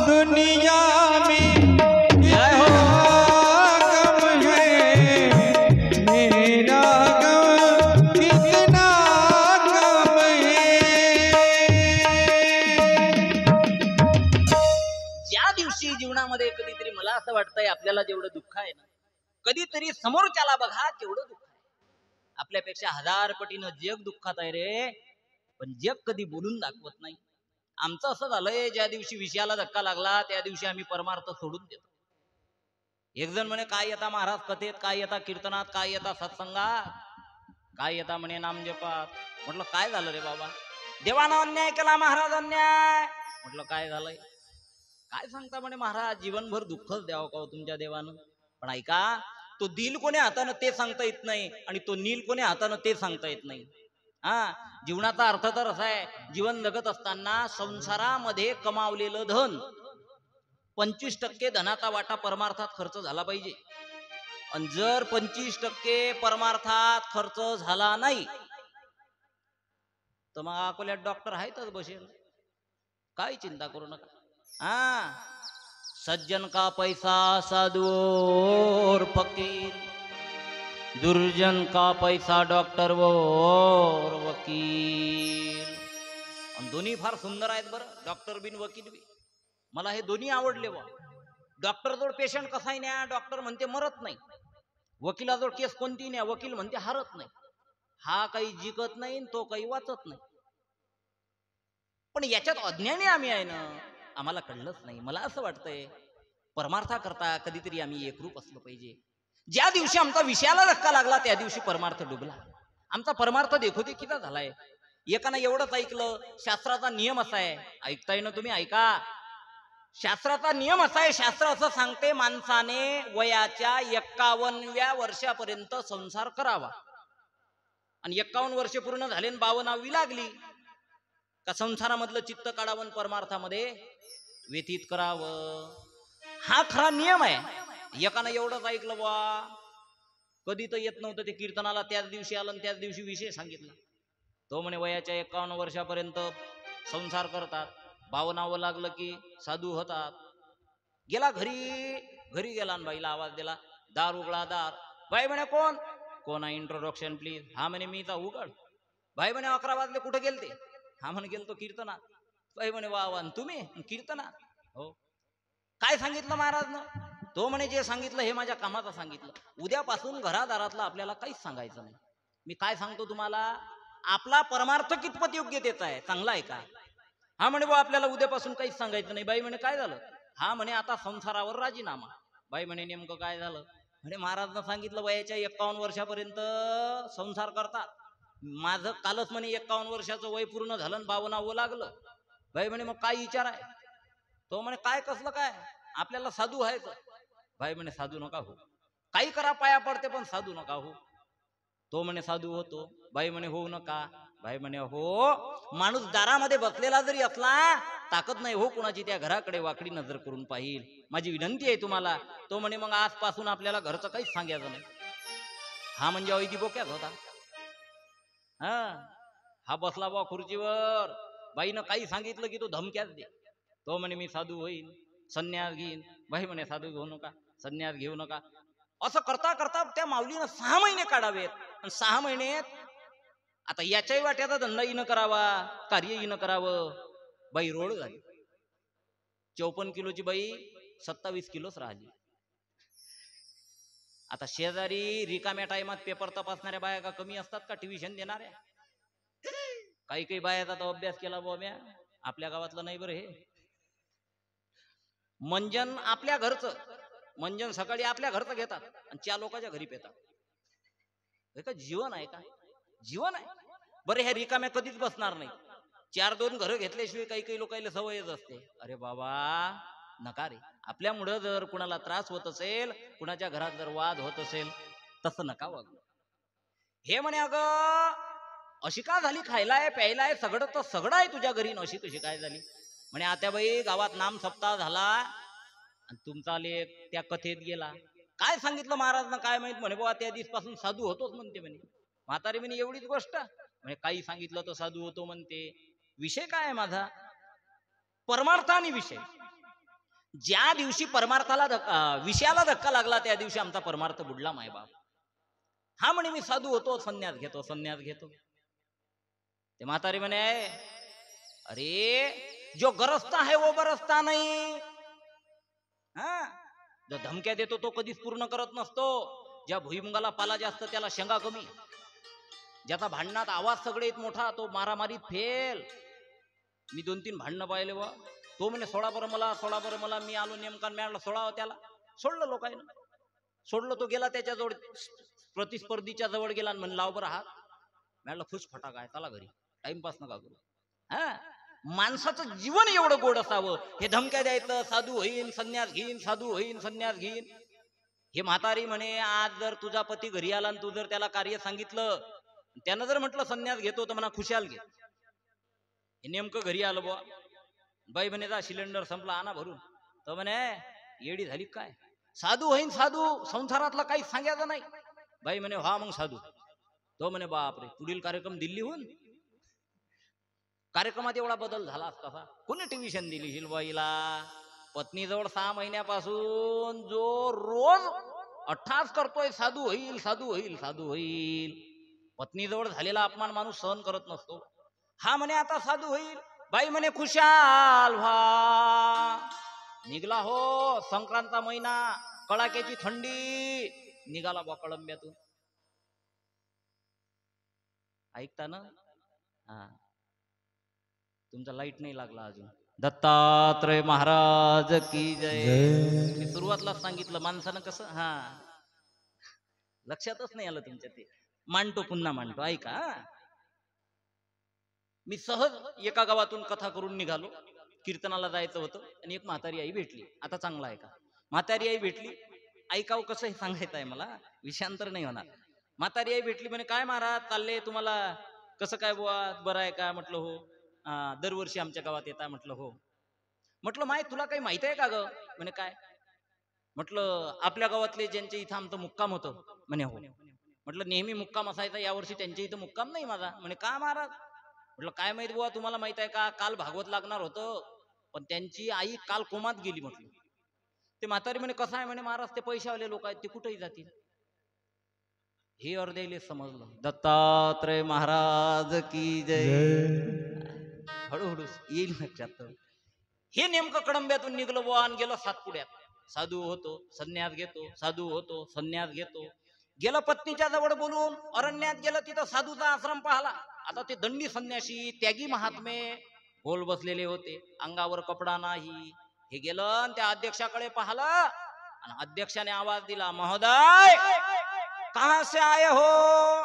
दुनिया में कितना गम है, मेरा गम कितना गम है. ज्या दिवशी जीवनामध्ये कधीतरी मला असं वाटतंय आपल्याला जेवढं दुःख आहे ना, कधीतरी समोरच्याला बघा केवढं दुःख आहे. आपल्यापेक्षा 1000 पटीनं जग दुःखात आहे रे, पण जग कधी बोलून दाखवत नाही. आमचं असं झालंय, ज्या दिवशी विषयाला धक्का लागला त्या दिवशी आम्ही परमार्थ सोडून देतो. एक जण म्हणे काय येता महाराज कथेत, काय येता कीर्तनात, काय येता सत्संगात, काय येता म्हणे नामजपात. म्हटलं काय झालं रे बाबा? देवानं अन्याय केला महाराज, अन्याय. म्हटलं काय झालंय? काय सांगता म्हणे महाराज, जीवनभर दुःखच द्यावं का तुमच्या देवानं. पण ऐका, तो दिल कोण्या हातानं ते सांगता येत नाही, आणि तो नील कोण्या हातानं ते सांगता येत नाही. जीवनाचा अर्थ तर असा आहे, जीवन जगत असताना संसारामध्ये कमावलेलं धन 25% धनाचा वाटा परमार्थात खर्च झाला पाहिजे. आणि जर 25% परमार्थात खर्च झाला नाही तर मग अकोल्यात डॉक्टर आहेतच बसेल, काय चिंता करू नका. सज्जन का पैसा साधु और फकीर, दुर्जन का पैसा डॉक्टर और वकील. आणि दोन्ही फार सुंदर आहेत बरं, डॉक्टर बिन वकील बी. मला हे दोन्ही आवडले बा. डॉक्टर जोड पेशंट कसाही न्या, डॉक्टर म्हणते मरत नाही. वकिलाजवळ केस कोणती न्या, वकील म्हणते हारत नाही. हा काही जिंकत नाही, तो काही वाचत नाही. पण याच्यात अज्ञानी आम्ही आहे ना, आम्हाला कळलंच नाही. मला असं वाटतंय परमार्था करता कधीतरी आम्ही एकरूप असलं पाहिजे. ज्या दिवशी आमचा विषयाला धक्का लागला त्या दिवशी परमार्थ डुबला. आमचा परमार्थ देखोदे किती झालाय. एकानं एवढंच ऐकलं, शास्त्राचा नियम असा आहे, ऐकताय ना तुम्ही, ऐका. शास्त्राचा नियम असा आहे, शास्त्र असं सांगते, माणसाने वयाच्या 51व्या वर्षापर्यंत संसार करावा. आणि 51 वर्ष पूर्ण झाले, 52वी लागली का संसारामधलं चित्त काढावं, परमार्थामध्ये व्यतीत करावं. हा खरा नियम आहे. एकानं एवढंच ऐकलं बा, कधी तर येत नव्हतं ते कीर्तनाला, त्याच दिवशी आलं आणि त्याच दिवशी विषय सांगितला. तो म्हणे वयाच्या 51 वर्षापर्यंत संसार करतात, 52वं लागलं की साधू होतात. गेला घरी गेला आणि बाईला आवाज दिला, दार उघडा दार. बाई म्हणे कोण? कोण आहे? Introduction please. हा म्हणे मी तर उघड. बाई म्हणे 11 वाजले, कुठे गेलते? हा म्हणे गेलतो कीर्तनात. बाई म्हणे वा वा, तुम्ही कीर्तनात? हो. काय सांगितलं महाराजनं? तो म्हणे जे सांगितलं हे माझ्या कामाचं सांगितलं. उद्यापासून घरादारातलं आपल्याला काहीच सांगायचं नाही. मी काय सांगतो तुम्हाला, आपला परमार्थ कितपत योग्यतेचा आहे, चांगला आहे का? हा म्हणे बा आपल्याला उद्यापासून काहीच सांगायचं नाही. बाई म्हणे काय झालं? हा म्हणे आता संसारावर राजीनामा. बाई म्हणे नेमकं काय झालं? म्हणे महाराजनं सांगितलं वयाच्या 51 वर्षापर्यंत संसार करतात. माझं कालच म्हणे 51 वर्षाचं वय पूर्ण झालं आणि 52वं लागलं. बाई म्हणे मग काय विचार आहे? तो म्हणे काय कसलं काय, आपल्याला साधू व्हायचं. बाई म्हणे साधू नका हो, काही करा पाया पडते पण साधू नका हो. तो म्हणे साधू होतो. बाई म्हणे होऊ नका. बाई म्हणे हो, माणूस दारामध्ये बसलेला जरी असला ताकद नाही हो कुणाची त्या घराकडे वाकडी नजर करून पाहिल. माझी विनंती आहे तुम्हाला. तो म्हणे मग आजपासून आपल्याला घरचं काहीच सांगायचं नाही. हा म्हणजे अवैधी बोक्याच होता. हा हा बसला बा खुर्चीवर, बाईनं काही सांगितलं की तो धमक्याच दे. तो म्हणे मी साधू होईन, संन्यास घेईन. बाई म्हणे साधू घेऊ नका, संन्यास घेऊ नका. असं करता करता त्या माऊलीनं 6 महिने काढावेत. आणि 6 महिन्यात आता याच्याही वाट्याचा धंदा हिनं करावा, कार्य हिनं करावं. बाई रोड झाली. 54 किलोची बाई 27 किलोच राहिली. आता शेजारी रिकाम्या टाइमात पेपर तपासणाऱ्या बाया का कमी असतात का ट्युशन देणाऱ्या? काही काही बायाचा तो अभ्यास केला बाब्या, आपल्या गावातलं नाही बरं हे. मंजन आपल्या घरचं, मंजन सकाळी आपल्या घरचं घेतात आणि 4 लोकांच्या घरी पेतात. हे का जीवन आहे का? जीवन आहे? बरं ह्या रिकाम्या कधीच बसणार नाही. 4-2 घरं घेतल्याशिवाय काही काही लोकांना सवयच असते. अरे बाबा नका रे. आपल्यामुळं जर कुणाला त्रास होत असेल, कुणाच्या घरात जर वाद होत असेल, तसं नका वागू. हे म्हणे अगं अशी का झाली, खायला आहे प्यायला आहे सगळं तर सगळं आहे तुझ्या घरी, अशी कशी काय झाली? म्हणे आत्याबाई गावात नाम सप्ताह झाला आणि तुमचा लेख त्या कथेत गेला. काय सांगितलं महाराजनं काय माहित? म्हणे बाबा त्या दिवसपासून साधू होतोच म्हणते. म्हणे म्हातारी म्हणे एवढीच गोष्ट? म्हणे काही सांगितलं तर साधू होतो म्हणते. विषय काय आहे माझा? परमार्थ आणि विषय. ज्या दिवशी परमार्थाला विषयाला धक्का लागला त्या दिवशी आमचा परमार्थ बुडला मायबाप. हा म्हणे मी साधू होतो, संन्यास घेतो, संन्यास घेतो. ते म्हातारी म्हणे अरे जो गरजता है वो बरसता नाही. हा जो धमक्या देतो तो कधीच पूर्ण करत नसतो. ज्या भुईमुगाला पाला जास्त त्याला शेंगा कमी. ज्याचा भांडणात आवाज सगळ्यात मोठा तो मारामारीत फेल. मी 2-3 भांडणं पाहिले व तो म्हणे सोडा बरं मला, सोडा बरं मला. मी आलो नेमका मिळाला सोडावं त्याला. सोडलं लोकांना, सोडलं. तो गेला त्याच्याजवळ, प्रतिस्पर्धीच्या जवळ गेला आणि म्हणे लाव बरं हात. मिळालं खुश फटाका आहे, चला घरी, टाइमपास नका करू. हा माणसाचं जीवन एवढं गोड असावं. हे धमक्या द्यायचं साधू होईन संन्यास घेईन, साधू होईन संन्यास घेईन. हे म्हातारी म्हणे आज जर तुझा पती घरी आला आणि तू जर त्याला कार्य सांगितलं, त्यानं जर म्हटलं संन्यास घेतो तर म्हणा खुशाल घे. हे नेमकं घरी आलं बुवा. बाई म्हणे जा सिलेंडर संपला आणा भरून. तर म्हणे येडी झाली काय? साधू होईन साधू, संसारातला काही सांगायचं नाही. बाई म्हणे हा मग साधू. तो म्हणे बापरे पुढील कार्यक्रम दिल्लीहून. कार्यक्रमात एवढा बदल झाला कसा? कोणी ट्युशन दिली हिलबाईला? पत्नीजवळ 6 महिन्यापासून जो रोज अट्टास करतोय साधू होईल, साधू होईल, साधू होईल. पत्नीजवळ झालेला अपमान माणूस सहन करत नसतो. हा म्हणे आता साधू होईल. बाई म्हणे खुशाल व्हा. निघला हो संक्रांतचा महिना, कडाक्याची थंडी, निघाला बा कळंब्यातून. ऐकता ना? हा तुमचा लाईट नाही लागला अजून. दत्तात्रय महाराज की जय. मी सुरुवातला सांगितलं माणसानं कसं, हा लक्षातच नाही आलं तुमच्या. ते मांडतो पुन्हा मांडतो, ऐका. मी सहज एका गावातून कथा करून निघालो. कीर्तनाला जायचं होतं आणि एक म्हातारी आई भेटली. आता चांगला आहे का? म्हातारी आई भेटली. ऐकाव कसं हे सांगायचं आहे मला, विषयांतर नाही होणार. म्हातारी आई भेटली. म्हणे काय महाराज चालले तुम्हाला, कसं काय बुवा, बरं आहे का? म्हटलं हो. दरवर्षी आमच्या गावात येता. म्हटलं हो. म्हटलं माय तुला काही माहित आहे का ग? म्हणे काय? म्हटलं आपल्या गावातले ज्यांच्या इथं आमचं मुक्काम होतं. म्हणे हो. म्हटलं नेहमी मुक्काम असायचा, यावर्षी त्यांच्या इथं मुक्काम नाही माझा. म्हणे का महाराज? म्हटलं काय माहित बुवा, तुम्हाला माहित आहे का काल भागवत लागणार होतं पण त्यांची आई काल कोमात गेली. म्हटलं ते म्हातारी म्हणे कसं आहे? म्हणे महाराज ते पैशावाले लोक आहेत, ते कुठेही जातील. हे अर्ध्याले समजलं. दत्तात्रय महाराज की जय. हळूहळू येईल लक्षात. हे नेमकं कडंब्यातून निघलो बुवा आणि गेलो सातपुड्यात. साधू होतो संन्यास घेतो, साधू होतो संन्यास घेतो. गेलं पत्नीच्या जवळ बोलून, अरण्यात गेलं, तिथं साधूचा आश्रम पाहला. आता ते दंडी संन्यासी त्यागी महात्मे गोल बसलेले होते, अंगावर कपडा नाही. हे गेलं आणि त्या अध्यक्षाकडे पाहिलं आणि अध्यक्षाने आवाज दिला, महोदय कहां से आए हो?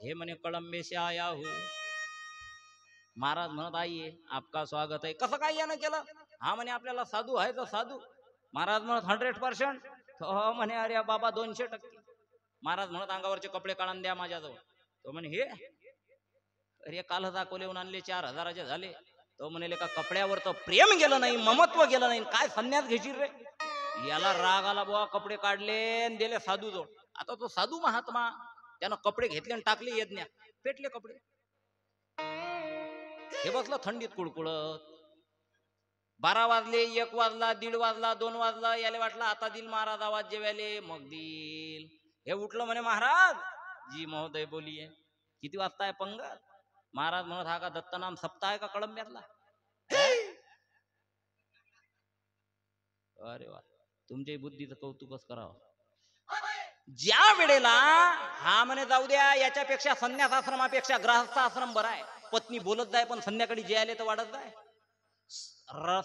हे म्हणे कळंबे से आया हो. महाराज म्हणत आइए आपका स्वागत आहे. कसं काय यानं केलं? हा म्हणे आपल्याला साधू आहे तर साधू. महाराज म्हणत 100%. हो म्हणे अरे बाबा 200%. महाराज म्हणत अंगावरचे कपडे काढून द्या माझ्याजवळ. तो म्हणे हे अरे काल दाखवलेहून आणले 4000चे झाले. तो म्हणे का कपड्यावर तर प्रेम गेलं नाही, ममत्व गेलं नाही, काय संन्यास घेशील रे? याला राग आला बुवा. कपडे काढले आणि दिले साधू जवळ. आता तो साधू महात्मा त्यानं कपडे घेतले आणि टाकले यज्ञ, पेटले कपडे. हे बसलं थंडीत कुळकुळत. 12 वाजले, 1 वाजला, 1:30 वाजला, 2 वाजला. याले वाटलं आता दिल महाराज आवाज जेवायले, मग दिल. हे उठलं म्हणे महाराज जी महोदय बोलिये. किती वाजता आहे पंगत? महाराज म्हणत हा का दत्तनाम सप्ताह आहे का कळंब्यातला? अरे वा, तुमच्या बुद्धीचं कौतुकच करावं. ज्या वेळेला हा म्हणे जाऊ द्या, याच्यापेक्षा संन्यास आश्रमापेक्षा गृहस्थ आश्रम बरा आहे. पत्नी बोलत जाय पण संध्याकाळी जे आले तर वाढत जाय.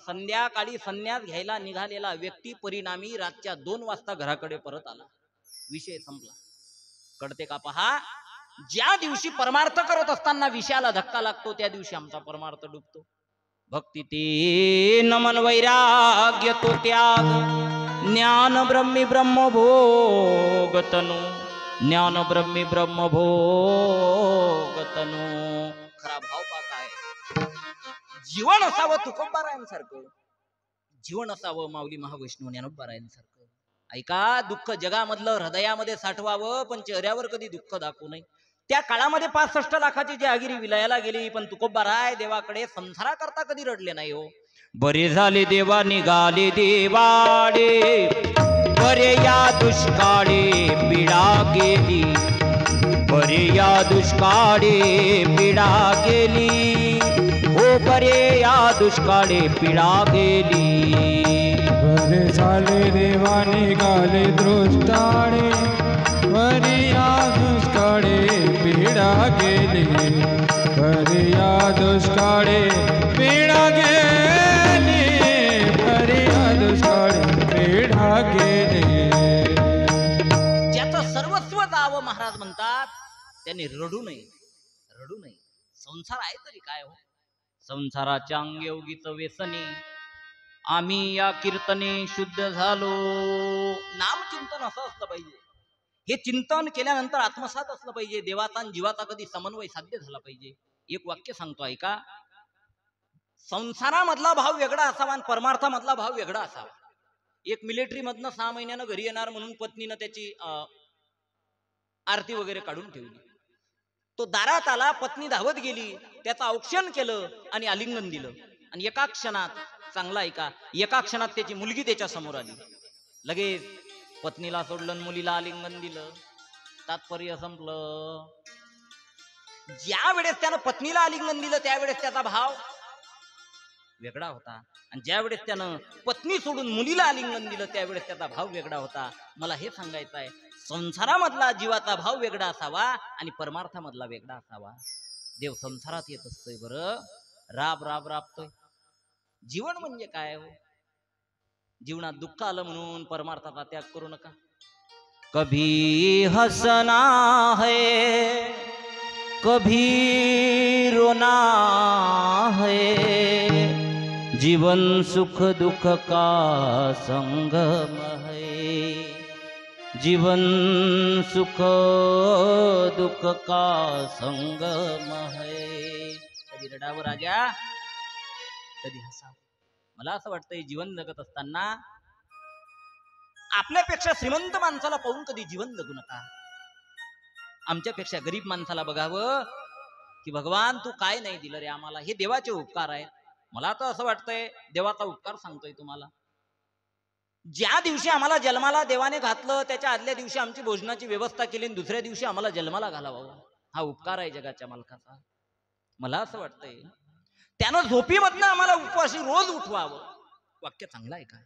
संध्याकाळी संन्यास घ्यायला निघालेला व्यक्ती परिणामी रातच्या 2 वाजता घराकडे परत आला. विषय संपला. कळते का? पहा, ज्या दिवशी परमार्थ करत असताना विषयाला धक्का लागतो त्या दिवशी आमचा परमार्थ डुबतो. भक्ती ते नमन वैराग्य तो त्याग, ज्ञान ब्रह्मी ब्रह्म भोग तनु, ज्ञान ब्रह्मी ब्रह्म भोग तनु. खरा भाव पा काय? जीवन असावं तुकोबारायांसारखं, जीवन असावं माऊली महावैष्णव ज्ञानोबारायांसारखं. ऐका, दुःख जगामधलं हृदयामध्ये साठवावं पण चेहऱ्यावर कधी दुःख दाखवू नये. त्या काळामध्ये 65 लाखाची जहागिरी विलायला गेली पण तुकोबाराय देवाकडे संसाराकरता कधी रडले नाही हो. बरे झाले देवा निघाले देवाडे, बरे या दुष्काळी पीडा गेली, बरे या दुष्काळी पीडा गेली, हो बरे या दुष्काळी पीडा गेली. बरे झाले देवा निघाले दृष्टाळे, बरे या दुष्काळे पीडा गेली, बरे या दुष्काळे पीडा गेली, बरे या दुष्काळे पीडा गेली. ज्याचं सर्वस्व जावं महाराज म्हणतात त्याने रडू नये, रडू नये. संसार आहे तरी काय हो? संसाराच्या अंगयोगीच व्यसनी आम्ही या कीर्तने शुद्ध झालो. नामचिंतन असं असलं पाहिजे. हे चिंतन केल्यानंतर आत्मसात असलं पाहिजे. देवाचा आणि जीवाचा कधी समन्वय साध्य झाला पाहिजे. एक वाक्य सांगतो ऐका. संसारामधला भाव वेगळा असावा आणि परमार्थामधला भाव वेगळा असावा. एक मिलिटरी मधनं 6 महिन्यानं घरी येणार म्हणून पत्नीनं त्याची आरती वगैरे काढून ठेवली. तो दारात आला, पत्नी धावत गेली, त्याचं औक्षण केलं आणि आलिंगन दिलं. आणि एका क्षणात, चांगला ऐका, एका क्षणात त्याची मुलगी त्याच्या समोर आली. लगेच पत्नीला सोडलं, मुलीला आलिंगन दिलं. तात्पर्य संपलं. ज्या वेळेस त्यानं पत्नीला आलिंगन दिलं त्यावेळेस त्याचा भाव वेगळा होता, आणि ज्या वेळेस त्यानं पत्नी सोडून मुलीला आलिंगन दिलं त्यावेळेस त्याचा भाव वेगळा होता. मला हे सांगायचं आहे, संसारामधला जीवाचा भाव वेगळा असावा आणि परमार्थामधला वेगळा असावा. देव संसारात येत असतोय बरं, राब राब राबतोय. जीवन म्हणजे काय हो? जीवनात दुःख आलं म्हणून परमार्थाचा त्याग करू नका. कभी हसना है कभी रोना है, जीवन सुख दुख का संगम है, जीवन सुख दुख का संगम है. कधी रडावं राजा, कधी हसावं. मला असं वाटतंय जीवन जगत असताना आपल्यापेक्षा श्रीमंत माणसाला पाहून कधी जीवन जगू नका. आमच्यापेक्षा गरीब माणसाला बघावं की भगवान तू काय नाही दिलं रे आम्हाला. हे देवाचे उपकार आहेत. मला तर असं वाटतंय देवाचा उपकार सांगतोय तुम्हाला. ज्या दिवशी आम्हाला जन्माला देवाने घातलं त्याच्या आदल्या दिवशी आमची भोजनाची व्यवस्था केली आणि दुसऱ्या दिवशी आम्हाला जन्माला घालावं, हा उपकार आहे जगाच्या मालकाचा. मला असं वाटतंय त्यानं झोपीमधनं आम्हाला उपवाशी रोज उठवावं. वाक्य चांगलं आहे का?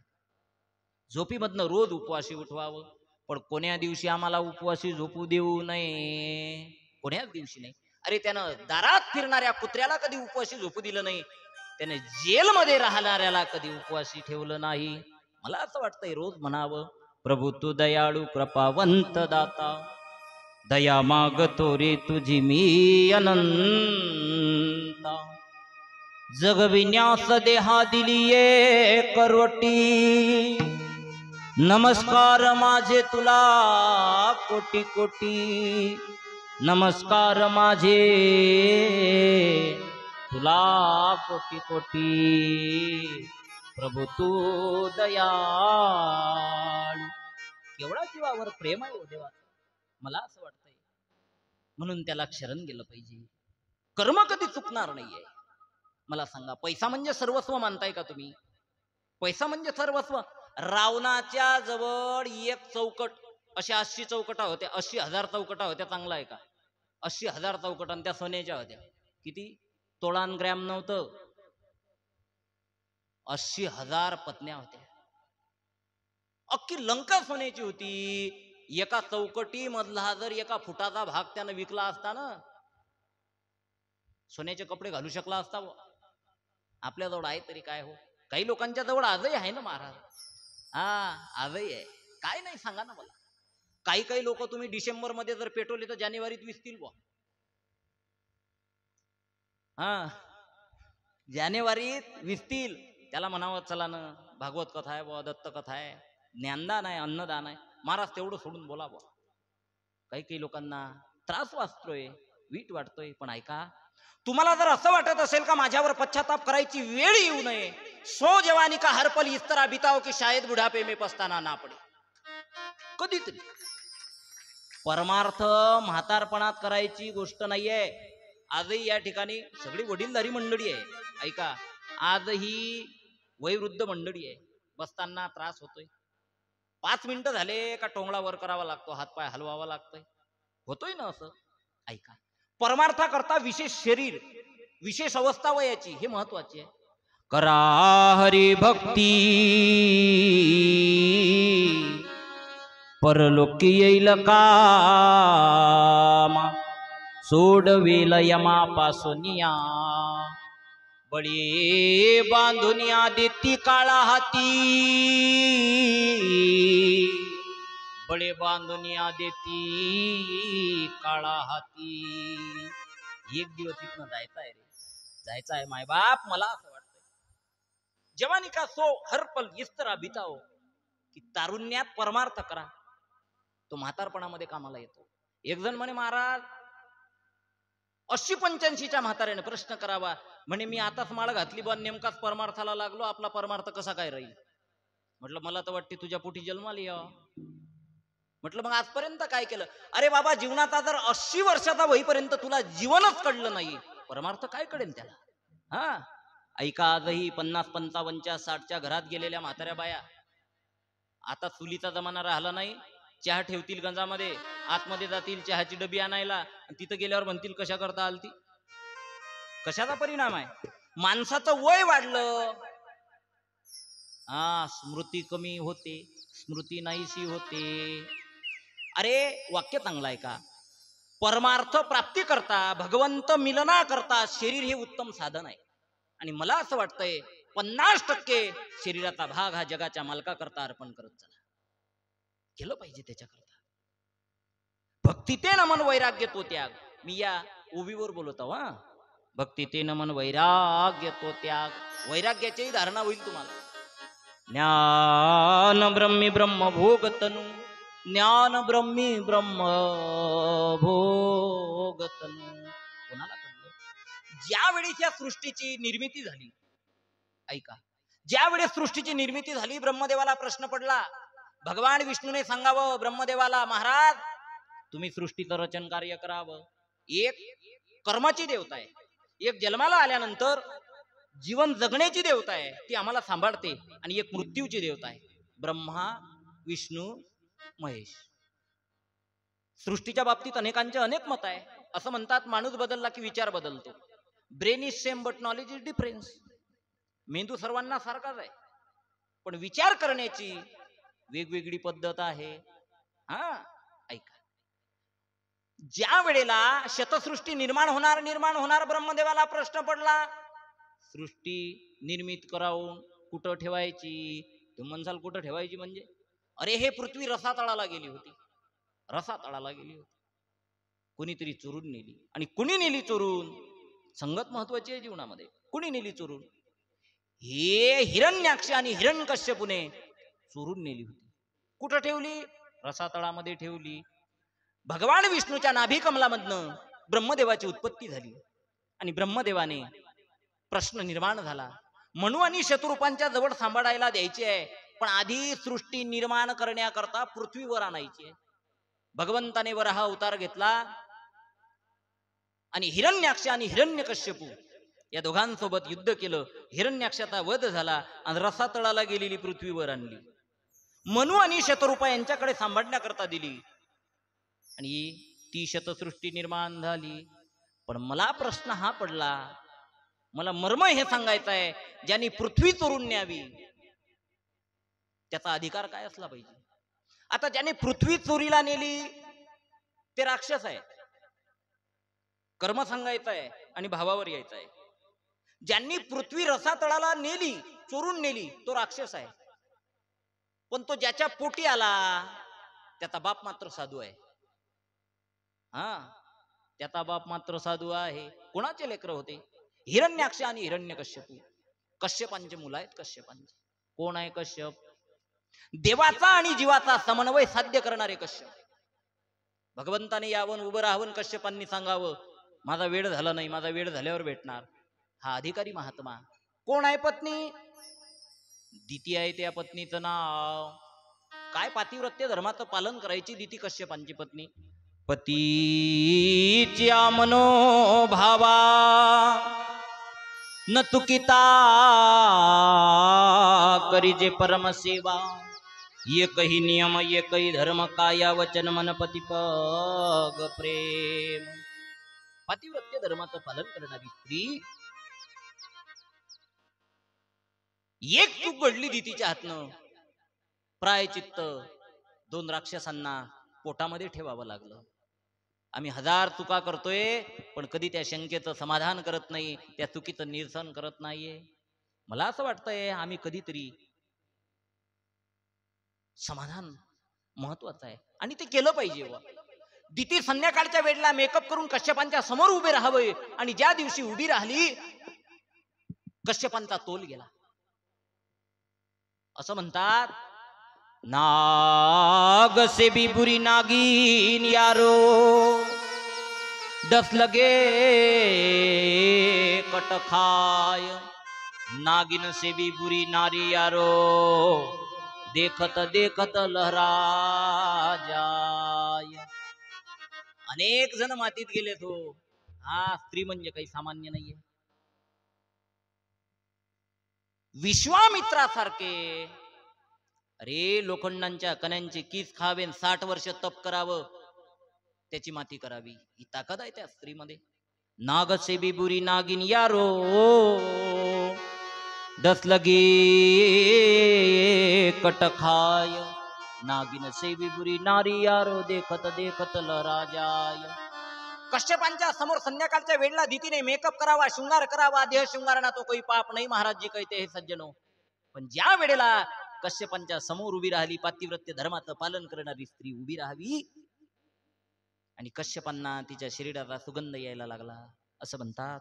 झोपीमधनं रोज उपवाशी उठवावं. पण कोण्या दिवशी आम्हाला उपवासी झोपू देऊ नये, कोण्याच दिवशी नाही. अरे त्यानं दारात फिरणाऱ्या कुत्र्याला कधी उपवासी झोपू दिलं नाही, त्याने जेलमध्ये राहणाऱ्याला कधी उपवासी ठेवलं नाही. मला असं वाटतंय रोज म्हणावं, प्रभू तू दयाळू कृपावंत दाता, दया मागतो रे तुझी मी अनंता, जग विन्यास देहा दिलिये करोटी, नमस्कार माझे तुला कोटी कोटी, नमस्कार माझे तुला कोटी कोटी, प्रभू तू दयाळू. केवढा जीवावर प्रेम आहे हो देवा. मला असं वाटतंय म्हणून त्याला शरण गेलं पाहिजे. कर्म कधी चुकणार नाहीये. मला सांगा, पैसा म्हणजे सर्वस्व मानताय का तुम्ही? पैसा म्हणजे सर्वस्व? रावणाच्या जवळ एक चौकट, अशा 80 चौकटा होत्या, 80,000 चौकटा होत्या. चांगला आहे का? 80,000 चौकटा, त्या सोन्याच्या होत्या. किती? तोळान ग्रॅम नव्हतं, 80,000 पत्न्या होत्या. अख्खी लंका सोन्याची होती. एका चौकटी मधला जर एका फुटाचा भाग त्यानं विकला असता ना, सोन्याचे कपडे घालू शकला असता. आपल्या जवळ आहे तरी काय हो? काही लोकांच्या जवळ आजही आहे ना महाराज. हा, आजही आहे. काय नाही सांगा ना मला. काही काही लोक तुम्ही डिसेंबर मध्ये जर पेटवले तर जानेवारीत विसतील बुवा. हा, जानेवारीत विसतील. त्याला म्हणावं चला ना, भागवत कथा आहे बुवा, दत्त कथा आहे, ज्ञानदान आहे, अन्नदान आहे. महाराज तेवढं सोडून बोला बुवा. काही काही लोकांना त्रास वाचतोय, वीट वाटतोय. पण ऐका, तुम्हाला जर असं वाटत असेल का माझ्यावर पश्चाताप करायची वेळ येऊ नये, सो जवानी का हर पल इस तरह बिताओ की शायद बुढ़ापे में पछताना ना पडे. कधीतरी परमार्थ म्हातारपणात करायची गोष्ट नाहीये. आजही या ठिकाणी सगळी वडीलधारी मंडळी आहे. ऐका, आजही वयोवृद्ध मंडळी आहे. बसताना त्रास होतोय. 5 मिनिटं झाले का टोंगळा वर करावा लागतो, हातपाय हलवावा लागतोय. होतोय ना असं? ऐका, परमार्थाकरता विशेष शरीर, विशेष अवस्था वयाची हे महत्वाची आहे. करा हरी भक्ती, परलोकी येईल काम, सोडवेल यमापासूनिया, बळी बांधुनिया देती काळा हाती, बळे बांधुनिया देती काळा हाती. एक दिवस इथनं जायचं आहे रे, जायचं आहे मायबाप. मला असं वाटतंय जवानी का सो हर पल इस तरह बिताओ, की तारुण्यात परमार्थ करा, तो म्हातारपणामध्ये कामाला येतो. एक जण म्हणे महाराज 80-85च्या म्हाताऱ्याने प्रश्न करावा, म्हणे मी आताच माळ घातली बा, नेमकाच परमार्थाला लागलो, आपला परमार्थ कसा काय राहील? म्हटलं मला तर वाटते तुझ्या पोटी जन्माला यावं. म्हटलं मग आजपर्यंत काय केलं? अरे बाबा, जीवनाचा जर 80 वर्षाचा होईपर्यंत तुला जीवनच कळलं नाही, परमार्थ काय कळेल त्याला? हा, ऐका, आजही 50-55च्या 60च्या घरात गेलेल्या म्हाताऱ्या बाया, आता चुलीचा जमाना राहिला नाही. चहा ठेवतील गंजामध्ये, आतमध्ये जातील चहाची डबी आणायला, आणि तिथं गेल्यावर म्हणतील कशा करता आलती. कशाचा परिणाम आहे? माणसाचं वय वाढलं, हा, स्मृती कमी होते, स्मृती नाहीशी होते. अरे वाक्य चांगलं आहे का? परमार्थ प्राप्ती करता, भगवंत मिलना करता शरीर हे उत्तम साधन आहे. आणि मला असं वाटतंय 50% शरीराचा भाग हा जगाच्या मालका करता अर्पण करत चला, केलं पाहिजे त्याच्याकरता. भक्ती ते नमन वैराग्य तो त्याग. मी या ओबीवर बोलत आहो. हा, भक्ती ते नमन वैराग्य तो त्याग. वैराग्याची धारणा होईल तुम्हाला. ज्ञान ब्रह्मी ब्रह्म भोग तनु, ज्ञान ब्रह्मी ब्रह्म भोग तनु. कोणाला कळलं? ज्या वेळी त्या सृष्टीची निर्मिती झाली, ऐका, ज्या वेळेस सृष्टीची निर्मिती झाली, ब्रह्मदेवाला प्रश्न पडला. भगवान विष्णूने सांगावं ब्रह्मदेवाला, महाराज तुम्ही सृष्टीचं रचन कार्य करावं. एक कर्माची देवता आहे, एक जन्माला आल्यानंतर जीवन जगण्याची देवता आहे, ती आम्हाला सांभाळते, आणि एक मृत्यूची देवता आहे, ब्रह्मा विष्णू महेश. सृष्टीच्या बाबतीत अनेकांचे अनेक मत आहे. असं म्हणतात माणूस बदलला की विचार बदलतो. Brain is same but knowledge is difference. मेंदू सर्वांना सारखाच आहे, पण विचार करण्याची वेगवेगळी पद्धत आहे. हा, ऐका, ज्या वेळेला शतसृष्टी निर्माण होणार ब्रह्मदेवाला प्रश्न पडला, सृष्टी निर्मित करावून कुठं ठेवायची? तुम्ही म्हणसाल कुठं ठेवायची म्हणजे? अरे हे पृथ्वी रसातळाला गेली होती, रसातळाला गेली होती, कुणीतरी चोरून नेली. आणि कुणी नेली चोरून? संगत महत्वाची आहे जीवनामध्ये. कुणी नेली चोरून? हे हिरण्याक्ष आणि हिरण्यकश्यपूने चोरून नेली होती. कुठं ठेवली? रसातळामध्ये ठेवली. भगवान विष्णूच्या नाभी कमलामधनं ब्रह्मदेवाची उत्पत्ती झाली, आणि ब्रह्मदेवाने प्रश्न निर्माण झाला, मनू आणि शत्रुपांच्या जवळ सांभाळायला द्यायची आहे, पण आधी सृष्टी निर्माण करण्याकरता पृथ्वीवर आणायची आहे. भगवंताने वराह अवतार घेतला, आणि हिरण्याक्ष आणि हिरण्यकश्यपू या दोघांसोबत युद्ध केलं. हिरण्याक्षाचा वध झाला आणि रसातळाला गेलेली पृथ्वीवर आणली. मनु आणि शतरूपा यांच्याकडे सांभाळण्याकरता दिली आणि ती शतसृष्टी निर्माण झाली. पण मला प्रश्न हा पडला, मला मर्म हे सांगायचं आहे, ज्यांनी पृथ्वी चोरून न्यावी त्याचा अधिकार काय असला पाहिजे. आता ज्याने पृथ्वी चोरीला नेली ते राक्षस आहे, कर्म सांगायचं आहे आणि भावावर यायचं आहे. ज्यांनी पृथ्वी रसातळाला नेली, चोरून नेली, तो राक्षस आहे. पण तो ज्याच्या पोटी आला त्याचा बाप मात्र साधू आहे. त्याचा बाप मात्र साधू आहे. कोणाचे लेकर होते? हिरण्याक्ष आणि हिरण्यकश्यपू. कश्यपांचे मुलं आहेत. कश्यपांचे कोण आहे? कश्यप. देवाचा आणि जीवाचा समन्वय साध्य करणारे कश्यप. भगवंताने यावं उभं राहावं, कश्यपांनी सांगावं माझा वेळ झाला नाही, माझा वेळ झाल्यावर भेटणार. हा अधिकारी महात्मा. कोण आहे पत्नी? दिती आहे. त्या पत्नीचं नाव काय? पातिव्रत्य धर्माचं पालन करायची दिती कश्यपांची पत्नी. पतीच्या मनोभावा न चुकिता करीजे परमसेवा. एकही नियम एकही धर्म काया वचन मन पती पग प्रेम. पातिव्रत्य धर्माचं पालन करणारी स्त्री. एक चूक घडली दितीच्या हातनं, प्रायचित्त 2 राक्षसांना पोटामध्ये ठेवावं लागलं. आम्ही 1000 चुका करतोय पण कधी त्या शंकेचं समाधान करत नाही, त्या चुकीचं निरसन करत नाहीये. मला असं वाटतंय आम्ही कधीतरी समाधान महत्वाचं आहे आणि ते केलं पाहिजे. दिती संध्याकाळच्या वेळेला मेकअप करून कश्यपांच्या समोर उभे राहावे आणि ज्या दिवशी उभी राहिली कश्यपांचा तोल गेला. असं म्हणतात, नाग से भी बुरी नागिन यारो, 10 लगे कट खाय. नागिन से भी बुरी नारी यारो, देखत देखत लहरा जाय. अनेक जण मातीत गेले तो. स्त्री म्हणजे काही सामान्य नाहीये. विश्वामित्रासारखे अरे लोखंडांच्या कण्यांची कीस खावे, 60 वर्ष तप करावं, त्याची माती करावी, ही ताकद आहे त्या स्त्रीमध्ये. नाग से भी बुरी नागिन यारो, 10 लगे कट खाय. नागिन से भी बुरी नारी यारो, देखत देखत लहरा जाय. कश्यपांच्या समोर संध्याकाळच्या वेळेला दितीने मेकअप करावा, शृंगार करावा. देह शृंगारना तो कोई पाप नाही, महाराज जी कहते हे सज्जनो. पण ज्या वेळेला कश्यपांच्या समोर उभी राहिली, पातिव्रत्य धर्माचं पालन करणारी स्त्री उभी राहावी आणि कश्यपांना तिच्या शरीराचा सुगंध यायला लागला. असं म्हणतात,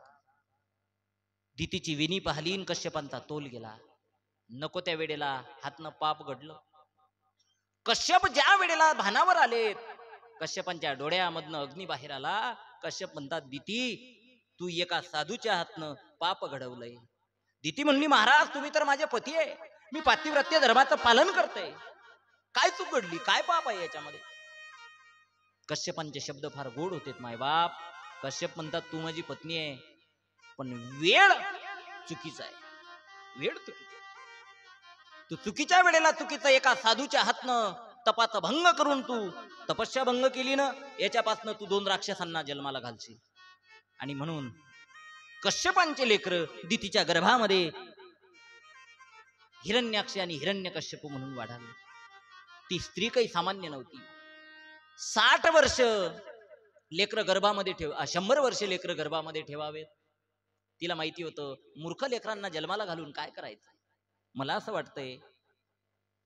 दितीची विणी पाहिली, कश्यपांचा तोल गेला. नको त्या वेळेला हातनं पाप घडलं. कश्यप ज्या वेळेला भानावर आलेत, कश्यपांच्या डोळ्यामधनं अग्नी बाहेर आला. कश्यप म्हणतात, दिती तू एका साधूच्या हातनं पाप घडवलंय. दिती म्हणली, महाराज तुम्ही तर माझे पती आहे, मी पातिव्रत्य धर्माचं पालन करते, काय चूक घडली, काय पाप आहे याच्यामध्ये? कश्यपांचे शब्द फार गोड होते मायबाप. कश्यप म्हणतात, तू माझी पत्नी आहे पण वेळ चुकीचा आहे, वेळ चुकीचा. तू चुकीच्या वेळेला चुकीचं एका साधूच्या हातनं तपाचा भंग करून तू तपस्या भंग केली ना, याच्यापासून तू 2 राक्षसांना जन्माला घालशील. आणि म्हणून कश्यपांचे लेकर दितीच्या गर्भामध्ये हिरण्याक्ष आणि हिरण्यकश्यप म्हणून वाढाले. ती स्त्री काही सामान्य नव्हती. 60 वर्ष लेकर गर्भामध्ये 100 वर्ष लेकर गर्भामध्ये ठेवावेत. तिला माहिती होतं मूर्ख लेकरांना जन्माला घालून काय करायचं. मला असं वाटतंय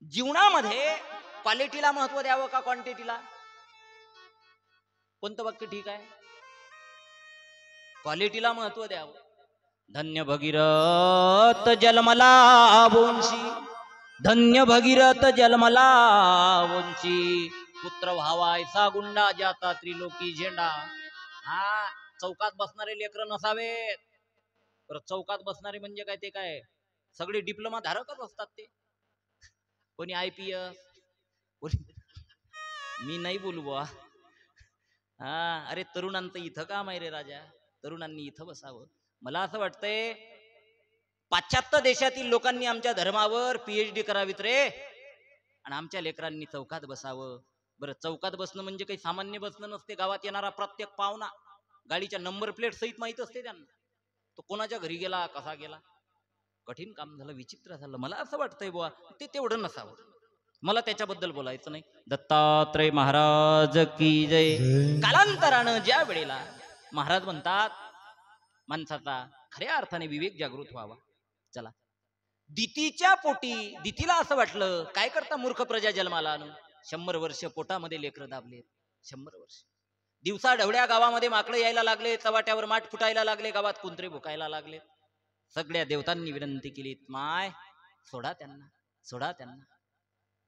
जीवनामध्ये क्वालिटीला महत्व द्यावं का क्वांटिटीला? कोणतं वाक्य ठीक आहे? क्वालिटीला महत्व द्यावं. धन्य भगीरथ जन्मला वंशी, धन्य भगीरथ जन्मला वंशी, पुत्र व्हावायचा गुंडा जाता त्रिलोकी झेंडा. चौकात बसणारे लेकर नसावेत. तर चौकात बसणारे म्हणजे काय, ते काय सगळे डिप्लोमा धारकच असतात. ते कोणी IPS, कोणी, मी नाही बोलू बुवा, हा, अरे तरुणांचं इथं काम आहे रे राजा, तरुणांनी इथं बसावं. मला असं वाटतंय पाश्चात्य देशातील लोकांनी आमच्या धर्मावर PhD करावीत रे, आणि आमच्या लेकरांनी चौकात बसावं. बरं, चौकात बसणं म्हणजे काही सामान्य बसणं नसते. गावात येणारा प्रत्येक पाहुणा गाडीच्या नंबर प्लेट सहित माहित असते त्यांना, तो कोणाच्या घरी गेला, कसा गेला. कठीण काम झालं, विचित्र झालं. मला असं वाटतंय बुवा ते तेवढं नसावं. मला त्याच्याबद्दल बोलायचं नाही. दत्तात्रय महाराज की जय. कालांतरानं ज्या वेळेला महाराज म्हणतात माणसाचा खऱ्या अर्थाने विवेक जागृत व्हावा. चला, दितीच्या पोटी दितीला असं वाटलं, काय करता मूर्ख प्रजा जन्माला आणून. 100 वर्ष पोटामध्ये लेकरं दाबले, 100 वर्ष. दिवसा ढवळ्या गावामध्ये माकडं यायला लागले, चवाट्यावर माठ फुटायला लागले, गावात कुंत्रे भुकायला लागले. सगळ्या देवतांनी विनंती केली, माय सोडा त्यांना, सोडा त्यांना.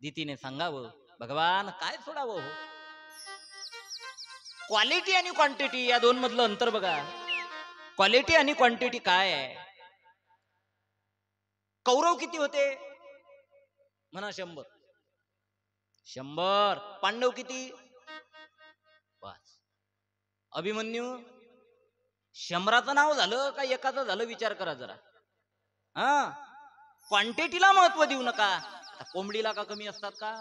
दितीने सांगावं, भगवान काय सोडावं हो. क्वालिटी आणि क्वांटिटी या दोन मधलं अंतर बघा. क्वालिटी आणि क्वांटिटी काय आहे. कौरव किती होते म्हणा? 100. 100. पांडव किती? 5. अभिमन्यू 100चं नाव झालं का एकाचं झालं विचार करा जरा. हा, क्वांटिटीला महत्व देऊ नका. कोंबडीला का कमी असतात का?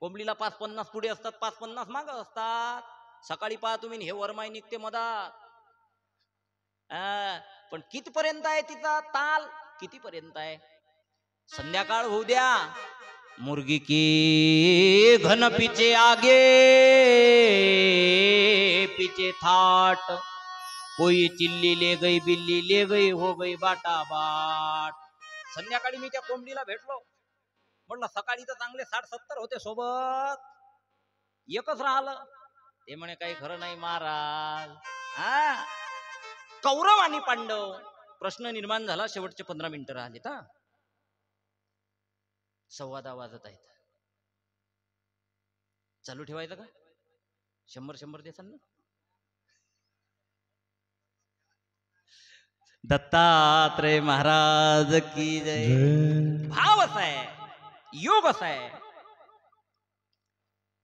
कोंबडीला 5-50 पुढे असतात, 5-50 माग असतात. सकाळी पहा तुम्ही, हे वरमाई निघते मधात. पण कितीपर्यंत आहे तिचा ताल, कितीपर्यंत आहे? संध्याकाळ होऊ द्या, मुर्गी की घन पिचे आगे पिचे थाट, कोई चिल्ली ले गई बिल्ली ले गई हो गई बाटा बाट. संध्याकाळी मी त्या कोंबडीला भेटलो, म्हटलं सकाळी तर चांगले 60-70 होते सोबत, एकच राहिलं. ते म्हणे काही खरं नाही महाराज. हा, कौरव आणि पांडव प्रश्न निर्माण झाला. शेवटचे 15 मिनिटं राहिले. 10:15 वाजत आहेत. चालू ठेवायचं का? 100 देसान ना? दत्तात्रय महाराज की जय. भाव असा आहे, योग असा आहे.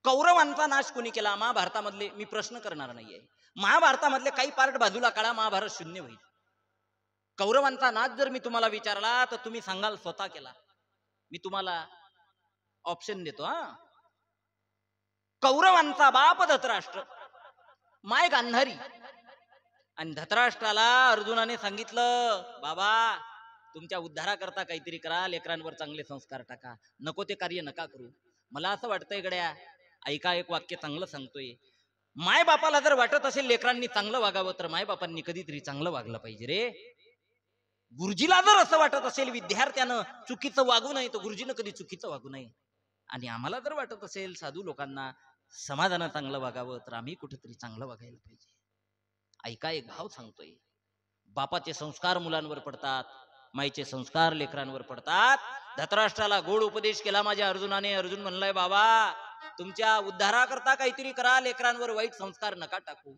कौरवांचा नाश कोणी केला? महाभारतामधले. मी प्रश्न करणार नाहीये, महाभारतामधले काही पार्ट बाजूला काढा, महाभारत शून्य होईल. कौरवांचा नाश जर मी तुम्हाला विचारला तर तुम्ही सांगाल स्वतः केला. मी तुम्हाला ऑप्शन देतो. कौरवांचा बाप धृतराष्ट्र, माय गांधारी. आणि धृतराष्ट्राला अर्जुनाने सांगितलं, बाबा तुमच्या उद्धाराकरता काहीतरी करा, लेकरांवर चांगले संस्कार टाका, नको ते कार्य नका करू. मला असं वाटतंय गड्या, ऐका एक वाक्य चांगलं सांगतोय. माय बापाला जर वाटत असेल लेकरांनी चांगलं वागावं, तर माय बापांनी कधीतरी चांगलं वागलं पाहिजे रे. गुरुजीला जर असं वाटत असेल विद्यार्थ्यानं चुकीचं वागू नये, तर गुरुजीनं कधी चुकीचं वागू नये. आणि आम्हाला जर वाटत असेल साधू लोकांना समाजानं चांगलं वागावं, तर आम्ही कुठेतरी चांगलं वागायला पाहिजे. ऐका एक भाव सांगतोय. बापाचे संस्कार मुलांवर पडतात, माईचे संस्कार लेकरांवर पडतात. धृतराष्ट्राला गोड उपदेश केला माझ्या अर्जुनाने. अर्जुन म्हणलाय, बाबा तुमच्या उद्धाराकरता काहीतरी करा, लेकरांवर वाईट संस्कार नका टाकू.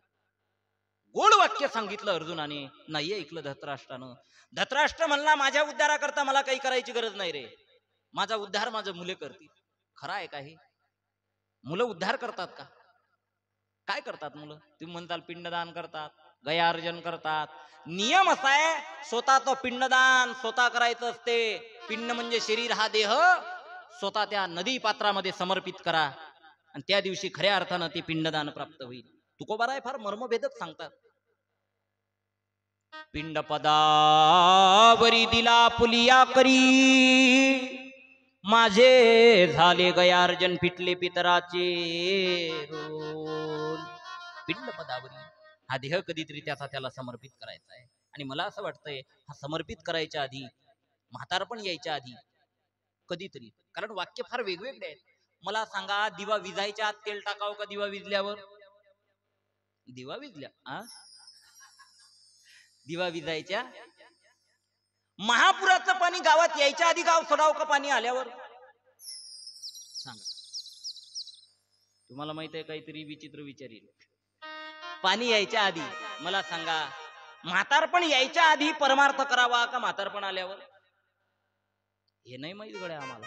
गोड वाक्य सांगितलं अर्जुनाने, नाही ऐकलं धृतराष्ट्रानं. धृतराष्ट्र म्हणला, माझ्या उद्धाराकरता मला काही करायची गरज नाही रे, माझा उद्धार माझं मुले करतील. खरं आहे का हे? मुलं उद्धार करतात का? काय करतात मुलं? तुम्ही म्हणताल पिंडदान करतात, गयार्जन करतात. नियम असा आहे, स्वतः तो पिंडदान स्वतः करायचं असते. पिंड म्हणजे शरीर, हा देह स्वतः त्या नदी पात्रामध्ये समर्पित करा, आणि त्या दिवशी खऱ्या अर्थानं ते पिंडदान प्राप्त होईल. तुकोबाराय फार मर्मभेदक सांगतात. पिंड पदावरी दिला पुलिया करी, माझे झाले गयार्जन फिटले पितराचे रोल. पिंड पदावरी, हा देह कधीतरी त्याला समर्पित करायचा आहे. आणि मला असं वाटतंय, हा समर्पित करायच्या आधी, म्हातारपण यायच्या आधी कधीतरी, कारण वाक्य फार वेगवेगळे आहेत. मला सांगा, दिवा विजायच्या आत तेल टाकावं का दिवा विजल्यावर? दिवा विजल्या, दिवा विजायच्या. महापुराचं पाणी गावात यायच्या आधी गाव सोडावं का पाणी आल्यावर? सांगा. तुम्हाला माहित आहे काहीतरी विचित्र विचारी. पाणी यायच्या आधी मला सांगा, म्हातारपण यायच्या आधी परमार्थ करावा का म्हातारपण आल्यावर? हे नाही माहित गड्या आम्हाला.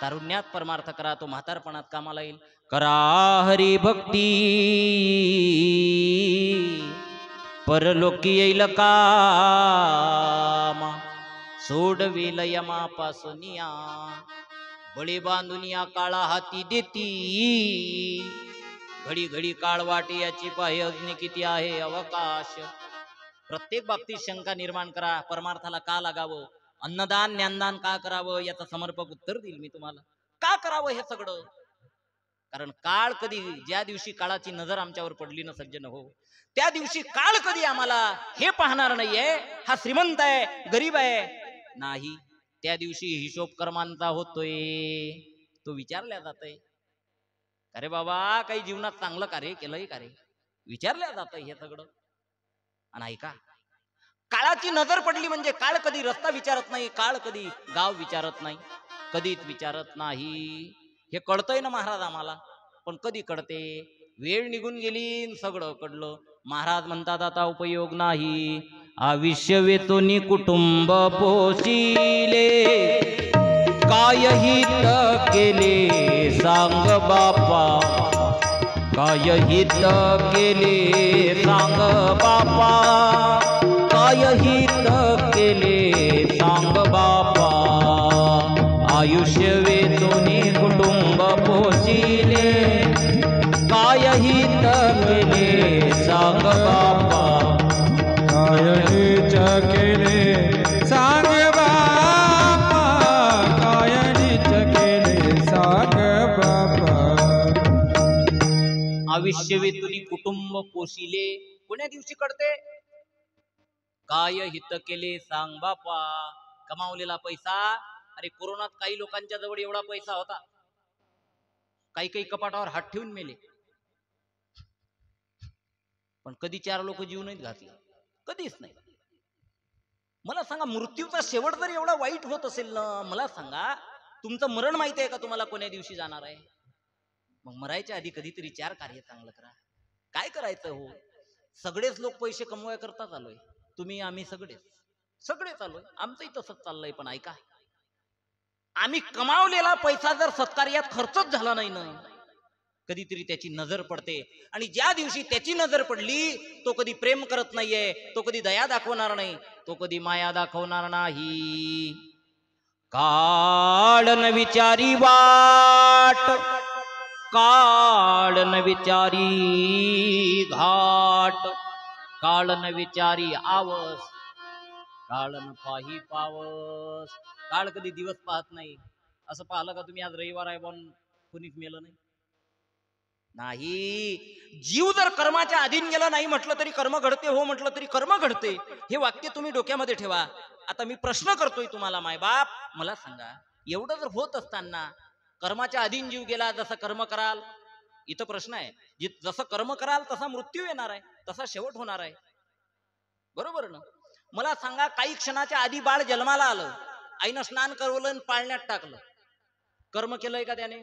तारुण्यात परमार्थ करा, तो म्हातारपणात कामाला येईल. करा हरी भक्ती परलोकी येईल कामा, सोडवेल यमापासूनिया, बळी बांधुनिया काळा हाती देती, घडी घडी काळ वाटे याची पाहे अग्नी किती आहे अवकाश. प्रत्येक बाबतीत शंका निर्माण करा, परमार्थाला का लागावं, अन्नदान ज्ञानदान का करावं, याचं समर्पक उत्तर देईल मी तुम्हाला. का करावं हे सगळं? कारण काळ कधी, ज्या दिवशी काळाची नजर आमच्यावर पडली ना सज्जन हो, त्या दिवशी काळ कधी आम्हाला हे पाहणार नाहीये, हा श्रीमंत आहे गरीब आहे, नाही. त्या दिवशी हिशोब कर्मांचा होतोय, तो विचारल्या जातोय. अरे बाबा, काही जीवनात चांगलं कार्य केलंय का रे, विचारल्या जातंय हे सगळं. आणि ऐका, काळाची नजर पडली म्हणजे काळ कधी रस्ता विचारत नाही, काळ कधी गाव विचारत नाही, कधीच विचारत नाही. हे कळतंय ना महाराज आम्हाला, पण कधी कळते, वेळ निघून गेली सगळं कडलं. महाराज म्हणतात आता उपयोग नाही. आयुष्य वेतोनी कुटुंब पोशिले, काय हित केले सांग बापा, काय हित केले सांग बापा, काय हित केले सांग बापा. आयुष्य वेतोनी कुटुंब पोशिले, काय हित केले सांग बापा, काय नीच केले सांग बापा, काय नीच केले सांग बापा. आयुष्य वेतुनी कुटुंब पोशिले, कोण्या दिवशी कळते, काय हित केले सांग बापा. कमावलेला पैसा, अरे कोरोनात काही लोकांच्या जवळ एवढा पैसा होता, काही काही कपाटावर हात ठेवून मेले, पण कधी चार लोक जीव नाहीत घातले, कधीच नाही. मला सांगा, मृत्यूचा शेवट जर एवढा वाईट होत असेल ना, मला सांगा तुमचं मरण माहिती आहे का तुम्हाला कोण्या दिवशी जाणार आहे? मग मरायच्या आधी कधीतरी चार कार्य चांगलं करा. काय करायचं हो, सगळेच लोक पैसे कमवाय करता चालूय, तुम्ही आम्ही सगळे चालूय, आमचंही तसंच चाललंय. पण ऐका, आम्ही कमावलेला पैसा जर सत्कार्यात खर्चच झाला नाही ना, कधीतरी त्याची नजर पडते. आणि ज्या दिवशी त्याची नजर पडली, तो कधी प्रेम करत नाहीये, तो कधी दया दाखवणार नाही, तो कधी माया दाखवणार नाही. काळ न विचारी वाट, काळ न विचारी घाट, काळ न विचारी आवस, काळ न पाही पावस. काळ कधी दिवस पाहत नाही. असं पाहिलं का तुम्ही, आज रविवार आहे पण कोणीच मेलं नाही? नाही. जीव जर कर्माच्या अधीन गेला नाही म्हटलं तरी कर्म घडते, हो म्हटलं तरी कर्म घडते. हे वाक्य तुम्ही डोक्यामध्ये ठेवा. आता मी प्रश्न करतोय तुम्हाला, मायबाप मला सांगा, एवढं जर होत असताना कर्माच्या अधीन जीव गेला, जसं कर्म कराल, इथं प्रश्न आहे, जसं कर्म कराल तसा मृत्यू येणार आहे, तसा शेवट होणार आहे, बरोबर ना? मला सांगा, काही क्षणाच्या आधी बाळ जन्माला आलं, आईनं स्नान करवलं, पाळण्यात टाकलं, कर्म केलंय का त्याने?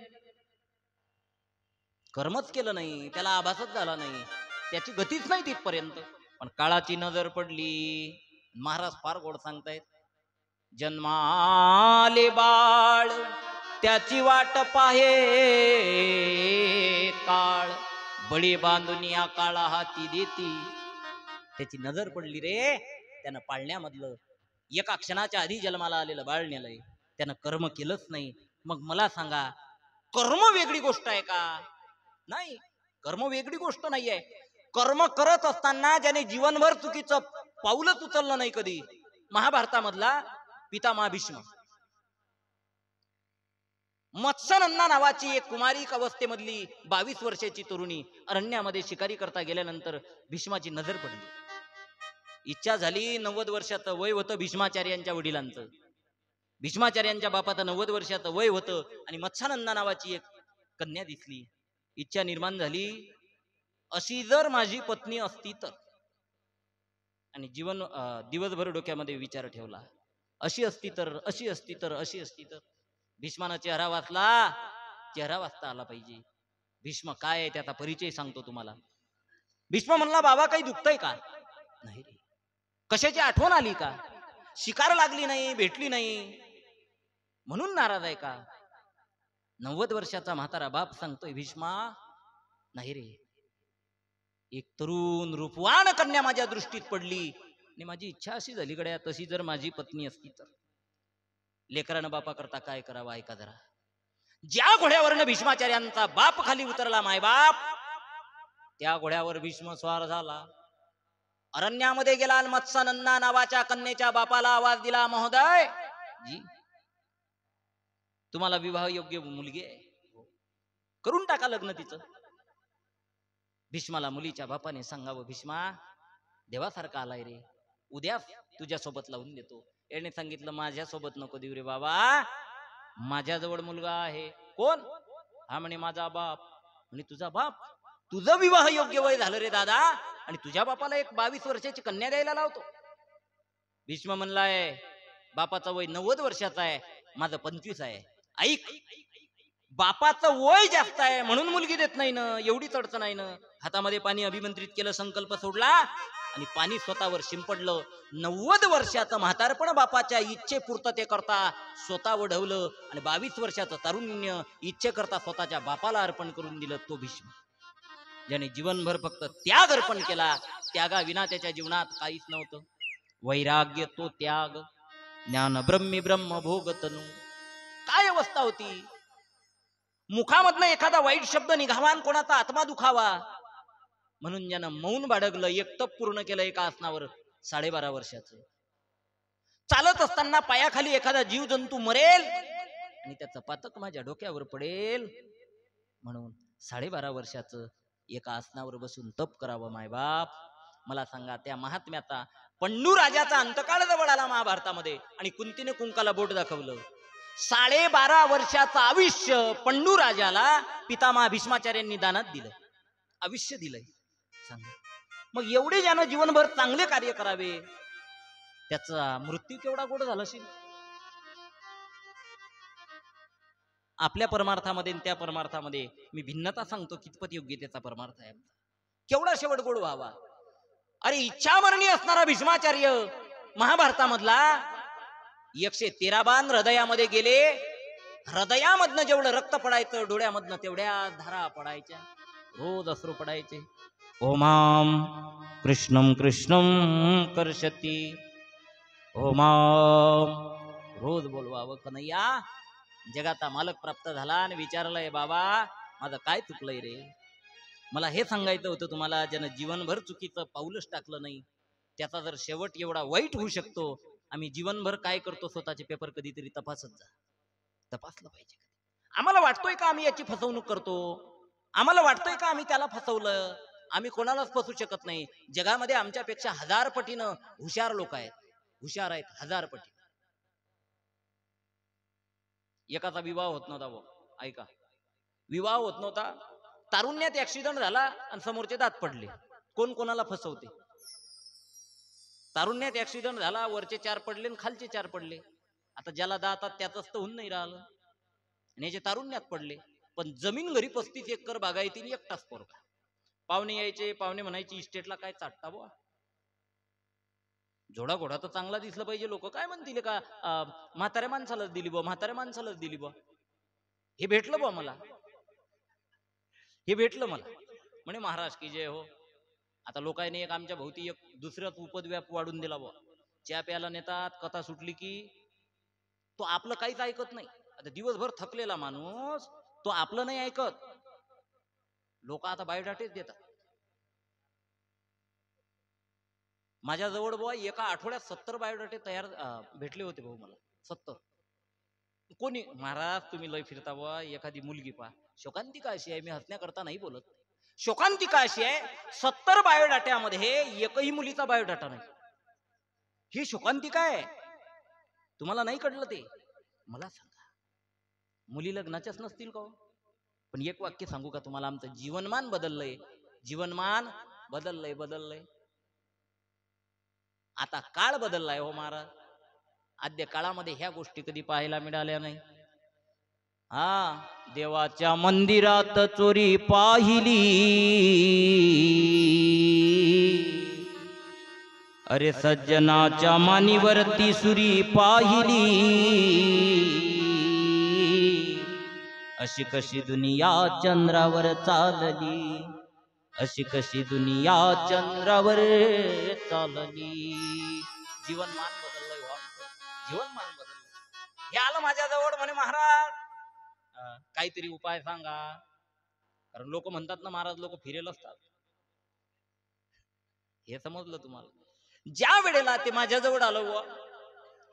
कर्मच केलं नाही, त्याला आभासच झाला नाही, त्याची गतीच नाही तिथपर्यंत. पण काळाची नजर पडली. महाराज फार गोड सांगतायत, जन्माले बाळ त्याची वाट पाहे काळ, बळी बांधून या काळा हाती देती. त्याची नजर पडली रे, त्यानं पाळण्यामधलं एका क्षणाच्या आधी जन्माला आलेलं बाळ नेलंय, त्यानं कर्म केलंच नाही. मग मला सांगा, कर्म वेगळी गोष्ट आहे का? नाही, कर्म वेगळी गोष्ट नाहीये. कर्म करत असताना ज्याने जीवनभर चुकीचं पाऊलच उचललं नाही कधी, महाभारतामधला पितामह भीष्म, मत्स्यनंदा नावाची एक कुमारिक अवस्थेमधली 22 वर्षाची तरुणी अरण्यामध्ये शिकारी करता गेल्यानंतर भीष्माची नजर पडली. इच्छा झाली, 90 वर्षाचं वय होतं भीष्माचार्यांच्या वडिलांचं, भीष्माचार्यांच्या बापाचं 90 वर्षाचं वय होतं, आणि मत्स्यनंदा नावाची एक कन्या दिसली. इच्छा निर्माण झाली, अशी जर माझी पत्नी असती तर, आणि दिवसभर डोक्यामध्ये विचार ठेवला, अशी असती तर, अशी असती तर, अशी असती तर. भीष्मानं चेहरा वाचता आला पाहिजे. भीष्म काय आहे त्याचा परिचय सांगतो तुम्हाला. भीष्म म्हणला, बाबा काही दुखतंय का? नाही रे. कशाची आठवण आली का? शिकार लागली नाही, भेटली नाही म्हणून नाराज आहे का? 90 वर्षाचा म्हातारा बाप सांगतोय, भीष्मा नाही रे, एक तरुण रूपवान कन्या माझ्या दृष्टीत पडली आणि माझी इच्छा अशी झाली गड्या, तशी जर माझी पत्नी असती तर. लेकरानं बापा करता काय करावं ऐका जरा. ज्या घोड्यावरनं भीष्माचार्यांचा बाप खाली उतरला मायबाप, त्या घोड्यावर भीष्म स्वार झाला. अरण्यामध्ये गेला आणि मत्स्यनंदा नावाच्या कन्येच्या बापाला आवाज दिला, महोदय जी तुम्हाला विवाह योग्य मुलगी आहे, करून टाका लग्न तिचं. भीष्माला मुलीच्या बापाने सांगावं, भीष्मा देवासारखा आलाय रे, उद्या तुझ्या सोबत लावून देतो. याने सांगितलं, माझ्या सोबत नको देऊ रे बाबा, माझ्याजवळ मुलगा आहे. कोण? हा म्हणे माझा बाप. म्हणे तुझा बाप? तुझं विवाह योग्य वय झालं रे दादा, आणि तुझ्या बापाला एक 22 वर्षाची कन्या द्यायला लावतो. भीष्म म्हणलाय, बापाचं वय 90 वर्षाचा आहे, माझं 25 आहे. ऐक, बापाचं वय जास्त आहे म्हणून मुलगी देत नाही ना, एवढीच अडचण आहे ना. हातामध्ये पाणी अभिमंत्रित केलं, संकल्प सोडला आणि पाणी स्वतःवर शिंपडलं. 90 वर्षाचं म्हातारपण बापाच्या इच्छे पूर्तते करता स्वतः ओढवलं आणि 22 वर्षाचं तारुण्य इच्छे करता स्वतःच्या बापाला अर्पण करून दिलं. तो भीष्म, ज्याने जीवनभर फक्त त्याग अर्पण केला. त्यागाविना त्याच्या जीवनात काहीच नव्हतं. वैराग्य तो त्याग, ज्ञान ब्रह्मी ब्रह्म भोग तनु. काय अवस्था होती. मुखामधनं एखादा वाईट शब्द निघावा आणि कोणाचा आत्मा दुखावा, म्हणून ज्यानं मौन बाळगलं, एक तप पूर्ण केलं एका आसनावर 12.5 वर्षाचं. चालत असताना पायाखाली एखादा जीव जंतू मरेल आणि त्याचं पातक माझ्या डोक्यावर पडेल, म्हणून 12.5 वर्षाचं एका आसनावर बसून तप करावं. मायबाप मला सांगा, त्या महात्म्याचा पंडू राजाचा अंतकाळ जवळ आला महाभारतामध्ये आणि कुंतीने कुंकाला बोट दाखवलं. 12.5 वर्षाचं आयुष्य पंडू राजाला पितामह भीष्माचार्यांनी दानात दिलं, आयुष्य दिलंय. सांगा मग, एवढे ज्यानं जीवनभर चांगले कार्य करावे, त्याचा मृत्यू केवढा गोड झाला असेल. आपल्या परमार्थामध्ये त्या परमार्थामध्ये मी भिन्नता सांगतो, कितपत योग्य त्याचा परमार्थ आहे. केवढा शेवट गोड व्हावा. अरे इच्छामरणी असणारा भीष्माचार्य महाभारतामधला 113 बाण हृदयामध्ये गेले. हृदयामधनं जेवढं रक्त पडायचं, डोळ्यामधनं तेवढ्या धारा पडायच्या, रोज अश्रू पडायचे. ओमाम कृष्णम कृष्णम कर्षती, ओमाम रोज बोलवावं. कन्हैया जगाचा मालक प्राप्त झाला आणि विचारलंय, बाबा माझं काय चुकलंय रे. मला हे सांगायचं होतं तुम्हाला, ज्यानं जीवनभर चुकीचं पाऊलच टाकलं नाही, त्याचा जर शेवट एवढा वाईट होऊ शकतो. आम्ही जीवनभर काय करतो, स्वतःचे पेपर कधीतरी तपासत जा. तपासलं पाहिजे. आम्हाला वाटतोय का आम्ही याची फसवणूक करतो? आम्हाला वाटतोय का आम्ही त्याला फसवलं? आम्ही कोणालाच फसवू शकत नाही. जगामध्ये आमच्यापेक्षा 1000 पटीनं हुशार लोक आहेत, हुशार आहेत 1000 पटी. एकाचा विवाह होत नव्हता भाऊ, ऐका, विवाह होत नव्हता, तारुण्यात ऍक्सिडेंट झाला आणि समोरचे दात पडले. कोण कोणाला फसवते? तारुण्यात ऍक्सिडेंट झाला, वरचे 4 पडले आणि खालचे 4 पडले. आता ज्याला दातात त्याच तर होऊन नाही राहिलं आणि याचे तारुण्यात पडले. पण जमीन घरी 35 एकर बागायती, एकटाच पोरगा. पाहुणे यायचे, पाहुणे म्हणायचे इस्टेटला काय चाटता बुवा, जोडा घोडा तर चांगला दिसला पाहिजे. लोक काय म्हणतील का, म्हाताऱ्या माणसालाच दिली बुवा, म्हाताऱ्या माणसालाच दिली बुवा. हे भेटलं बुवा मला, हे भेटलं मला. म्हणे महाराज की जय हो. आता लोकांनी एक आमच्या भोवती एक दुसऱ्याच उपद्व्याप वाढून दिला बुवा. चहा प्यायला नेतात, कथा सुटली की तो आपलं काहीच ऐकत नाही. आता दिवसभर थकलेला माणूस तो आपलं नाही ऐकत. लोक आता बायोडाटेच देतात. माझ्याजवळ बुवा एका आठवड्यात 70 बायोडाटे तयार भेटले होते भाऊ मला. 70. कोणी महाराज तुम्ही लय फिरता बुवा, एखादी मुलगी पहा. शोकांतिका अशी आहे, मी हसण्याकरता नाही बोलत. शोकांतिका अशी आहे, 70 बायोडाट्यामध्ये एकही मुलीचा बायोडाटा नाही. ही शोकांतिका आहे. तुम्हाला नाही कळलं ते? मला सांगा, मुली लग्नाच्याच नसतील का? पण एक वाक्य सांगू का तुम्हाला, आमचं जीवनमान बदललंय. जीवनमान बदललंय, बदललंय. आता काळ बदललाय हो महाराज. आद्य काळामध्ये ह्या गोष्टी कधी पाहायला मिळाल्या नाही. देवाच्या मंदिरात चोरी पाहिली, अरे सज्जनाच्या मानीवरती सुरी पाहिली, अशी कशी दुनिया चंद्रावर चालली, अशी कशी दुनिया चंद्रावर चालली. जीवनमान बदललंय हो, जीवनमान बदललंय. हे आलं माझ्या जवळ म्हणे महाराज काहीतरी उपाय सांगा. कारण लोक म्हणतात ना महाराज लोक फिरेल असतात, हे समजलं तुम्हाला. ज्या वेळेला ते माझ्याजवळ आलं व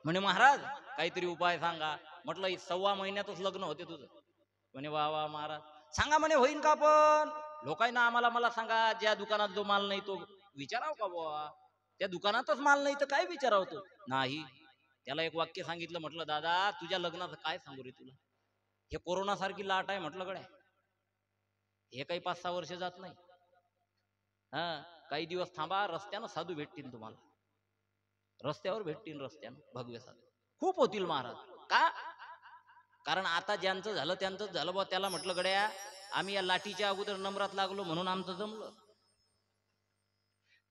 म्हणे महाराज काहीतरी उपाय सांगा, म्हटलं 1.25 महिन्यातच लग्न होते तुझं. म्हणे वा वा महाराज सांगा म्हणे, होईन का पण लोकांना आम्हाला मला सांगा, ज्या दुकानात जो माल नाही तो विचाराव का बुवा, त्या दुकानातच माल नाही तर काय विचाराव तो नाही. त्याला एक वाक्य सांगितलं, म्हटलं दादा तुझ्या लग्नाचं काय सांगू रे तुला, हे कोरोना सारखी लाट आहे म्हटलं गड्या, हे काही 5-6 वर्ष जात नाही. हा काही दिवस थांबा, रस्त्यानं साधू भेटतील तुम्हाला, रस्त्यावर भेटतील, रस्त्यानं भगवे साधू खूप होतील महाराज. का? कारण आता ज्यांचं झालं त्यांचं झालं बा. त्याला म्हटलं गड्या आम्ही या लाटीच्या अगोदर नम्रात लागलो म्हणून आमचं जमलं,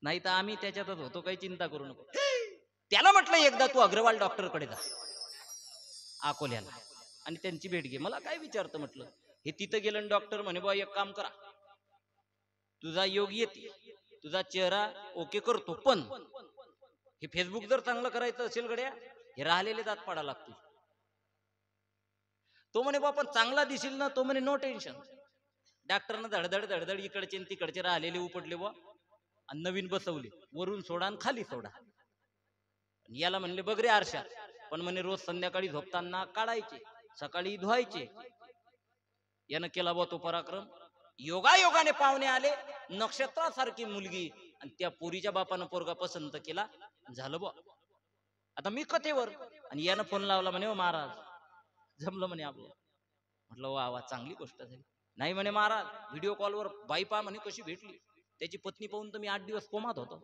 नाही तर आम्ही त्याच्यातच होतो, काही चिंता करू नको. त्याला म्हटलं एकदा तू अग्रवाल डॉक्टर कडे जा अकोल्याला आणि त्यांची भेट घे. मला काय विचारतं म्हटलं. हे तिथं गेलं डॉक्टर म्हणे बा एक काम करा, तुझा योग येते, तुझा चेहरा ओके करतो, पण हे फेसबुक जर चांगलं करायचं असेल गड्या हे राहिलेले दात पाडा लागतील. तो म्हणे बा पण चांगला दिसेल ना, तो म्हणे नो टेन्शन. डॉक्टरनं धडधड धडधड इकडचे तिकडचे राहिलेले उपटले बा आणि नवीन बसवले, वरून सोडा आणि खाली सोडा. याला म्हणले बघ रे आरशात, पण म्हणे रोज संध्याकाळी झोपताना काढायचे, सकाळी धुवायचे. यानं केला बा तो पराक्रम. योगायोगाने पाहुणे आले, नक्षत्रासारखी मुलगी, आणि त्या पोरीच्या बापानं पोरगा पसंत केला, झालं बा. आता मी कथेवर, आणि यानं फोन लावला म्हणे महाराज जमलं म्हणे आपलं. म्हटलं वा वा चांगली गोष्ट झाली. नाही म्हणे महाराज व्हिडिओ कॉलवर बाई पा म्हणे कशी भेटली, त्याची पत्नी पाहून तर मी 8 दिवस कोमात होतो.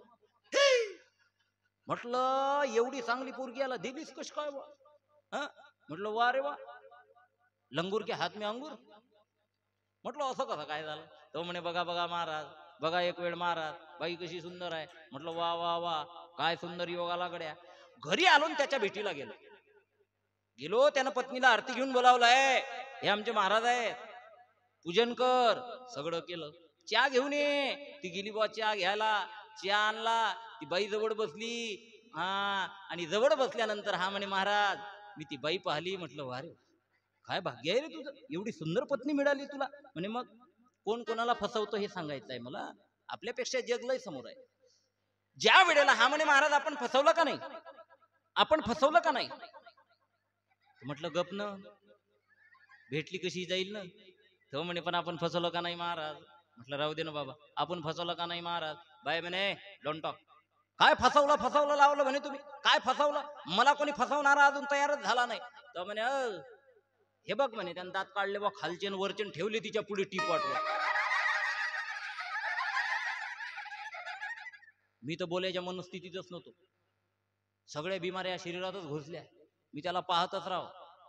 म्हटलं एवढी चांगली पोरगी याला दिलीस कश काय बा? म्हटलं वा रे वा, लंगूर के हात में अंगूर. म्हटलं असं कसं काय झालं? तो म्हणे बघा बघा महाराज, बघा एक वेळ महाराज बाई कशी सुंदर आहे. म्हटलं वा वा वा काय सुंदर योगाला गड्या. घरी आलो त्याच्या भेटीला गेलो, त्यानं पत्नीला आरती घेऊन बोलावलाय, हे आमचे महाराज आहेत, पूजन कर. सगळं केलं. चहा घेऊन ये, ती गेली बा चहा घ्यायला, चहा आणला, ती बाई जवळ बसली. आणि जवळ बसल्यानंतर हा म्हणे महाराज मी ती बाई पाहिली. म्हटलं वारे काय भाग्य आहे रे तुझं, एवढी सुंदर पत्नी मिळाली तुला. म्हणे मग कोण कोणाला फसवतो हे सांगायचं आहे मला, आपल्यापेक्षा जग लय समोर आहे. ज्या वेळेला हा म्हणे महाराज आपण फसवलं का नाही, आपण फसवलं का नाही. म्हटलं गप न, भेटली कशी जाईल ना. तो म्हणे पण आपण फसवलं का नाही महाराज. म्हटलं राहू दे ना बाबा, आपण फसवलं का नाही महाराज. बाय म्हणे डोंट टॉक. काय फसवलं लावलं म्हणे तुम्ही, काय फसवलं, मला कोणी फसवणारा अजून तयारच झाला नाही. तर म्हणे हे बघ म्हणे त्यानं दात काढले बा, खालचे वरचे ठेवले तिच्या पुढे टीपॉटवर. मी तर बोलायच्या मनस्थितीतच नव्हतो, सगळ्या बिमाऱ्या शरीरातच घुसल्या. मी त्याला पाहतच राव.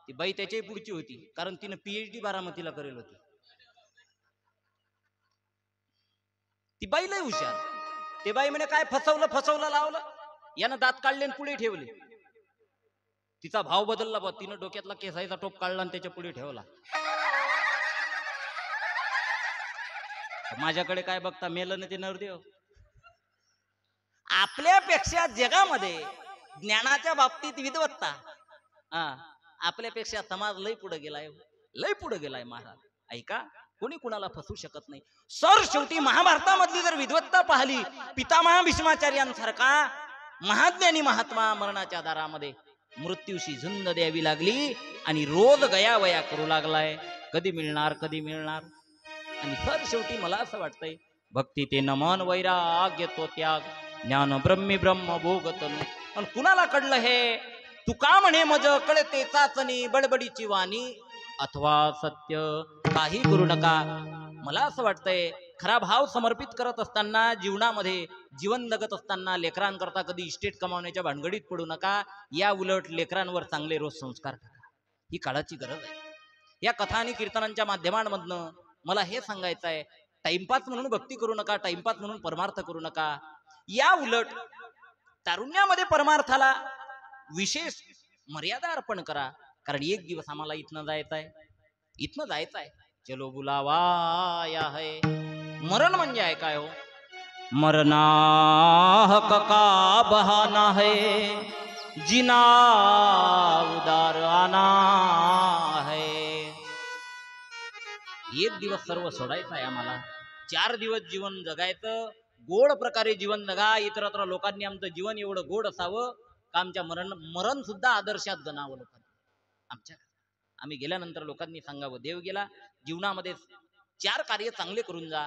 ती बाई त्याच्याही पुढची होती, कारण तिनं PhD बारामतीला करेल होती. ती बाई लय हुशार. ते बाई म्हणे काय फसवलं लावलं, यानं दात काढले आणि पुढे ठेवले. तिचा भाव बदलला बा, तिनं डोक्यातला केसाईचा टोप काढला आणि त्याच्या पुढे ठेवला. माझ्याकडे काय बघता, मेलं ना ते नरदेव. आपल्यापेक्षा जगामध्ये ज्ञानाच्या बाबतीत विद्वत्ता, आपल्यापेक्षा समाज लय पुढे गेलाय महाराज. ऐका, कोणी कुणाला फसवू शकत नाही. सर शेवटी महाभारतामधली जर विद्वत्ता पाहिली, पितामह भीष्माचार्यांसारखा महाज्ञानी महात्मा मरणाच्या दारामध्ये मृत्यूशी झुंज द्यावी लागली आणि रोज गयावया करू लागलाय, कधी मिळणार. आणि सर शेवटी मला असं वाटतंय, भक्ती ते नमन, वैराग्य तो त्याग, ज्ञान ब्रह्मी ब्रह्म भोगतनु. पण कुणाला कडलं हे, तुका म्हणे मज कळते चाचणी, बडबडीची वाणी अथवा सत्य काही करू नका. मला असं वाटतंय खरा भाव समर्पित करत असताना, जीवनामध्ये जीवन जगत असताना लेकरांकरता कधी इस्टेट कमावण्याच्या भानगडीत पडू नका. या उलट लेकरांवर चांगले रोज संस्कार करा, ही काळाची गरज आहे. या कथा आणि कीर्तनांच्या माध्यमांमधनं मला हे सांगायचं आहे, टाइमपास म्हणून भक्ती करू नका, टाइमपास म्हणून परमार्थ करू नका. या उलट तारुण्यामध्ये परमार्थाला विशेष मर्यादा अर्पण करा. कारण एक दिवस आम्हाला इथनं जायचं आहे, इथनं जायचं आहे. चलो बुलावा या है. मरण म्हणजे आहे काय हो? मरना हक का बहाना है, जिना उदार आना है. एक दिवस सर्व सोडायचं आहे आम्हाला. 4 दिवस जीवन जगायचं. गोड प्रकारे जीवन जगा. इतरत्र लोकांनी आमचं जीवन एवढं गोड असावं का आमच्या मरण सुद्धा आदर्शात गणावं लोकांनी आमच्या. आम्ही गेल्यानंतर लोकांनी सांगावं देव गेला. जीवनामध्ये 4 कार्य चांगले करून जा,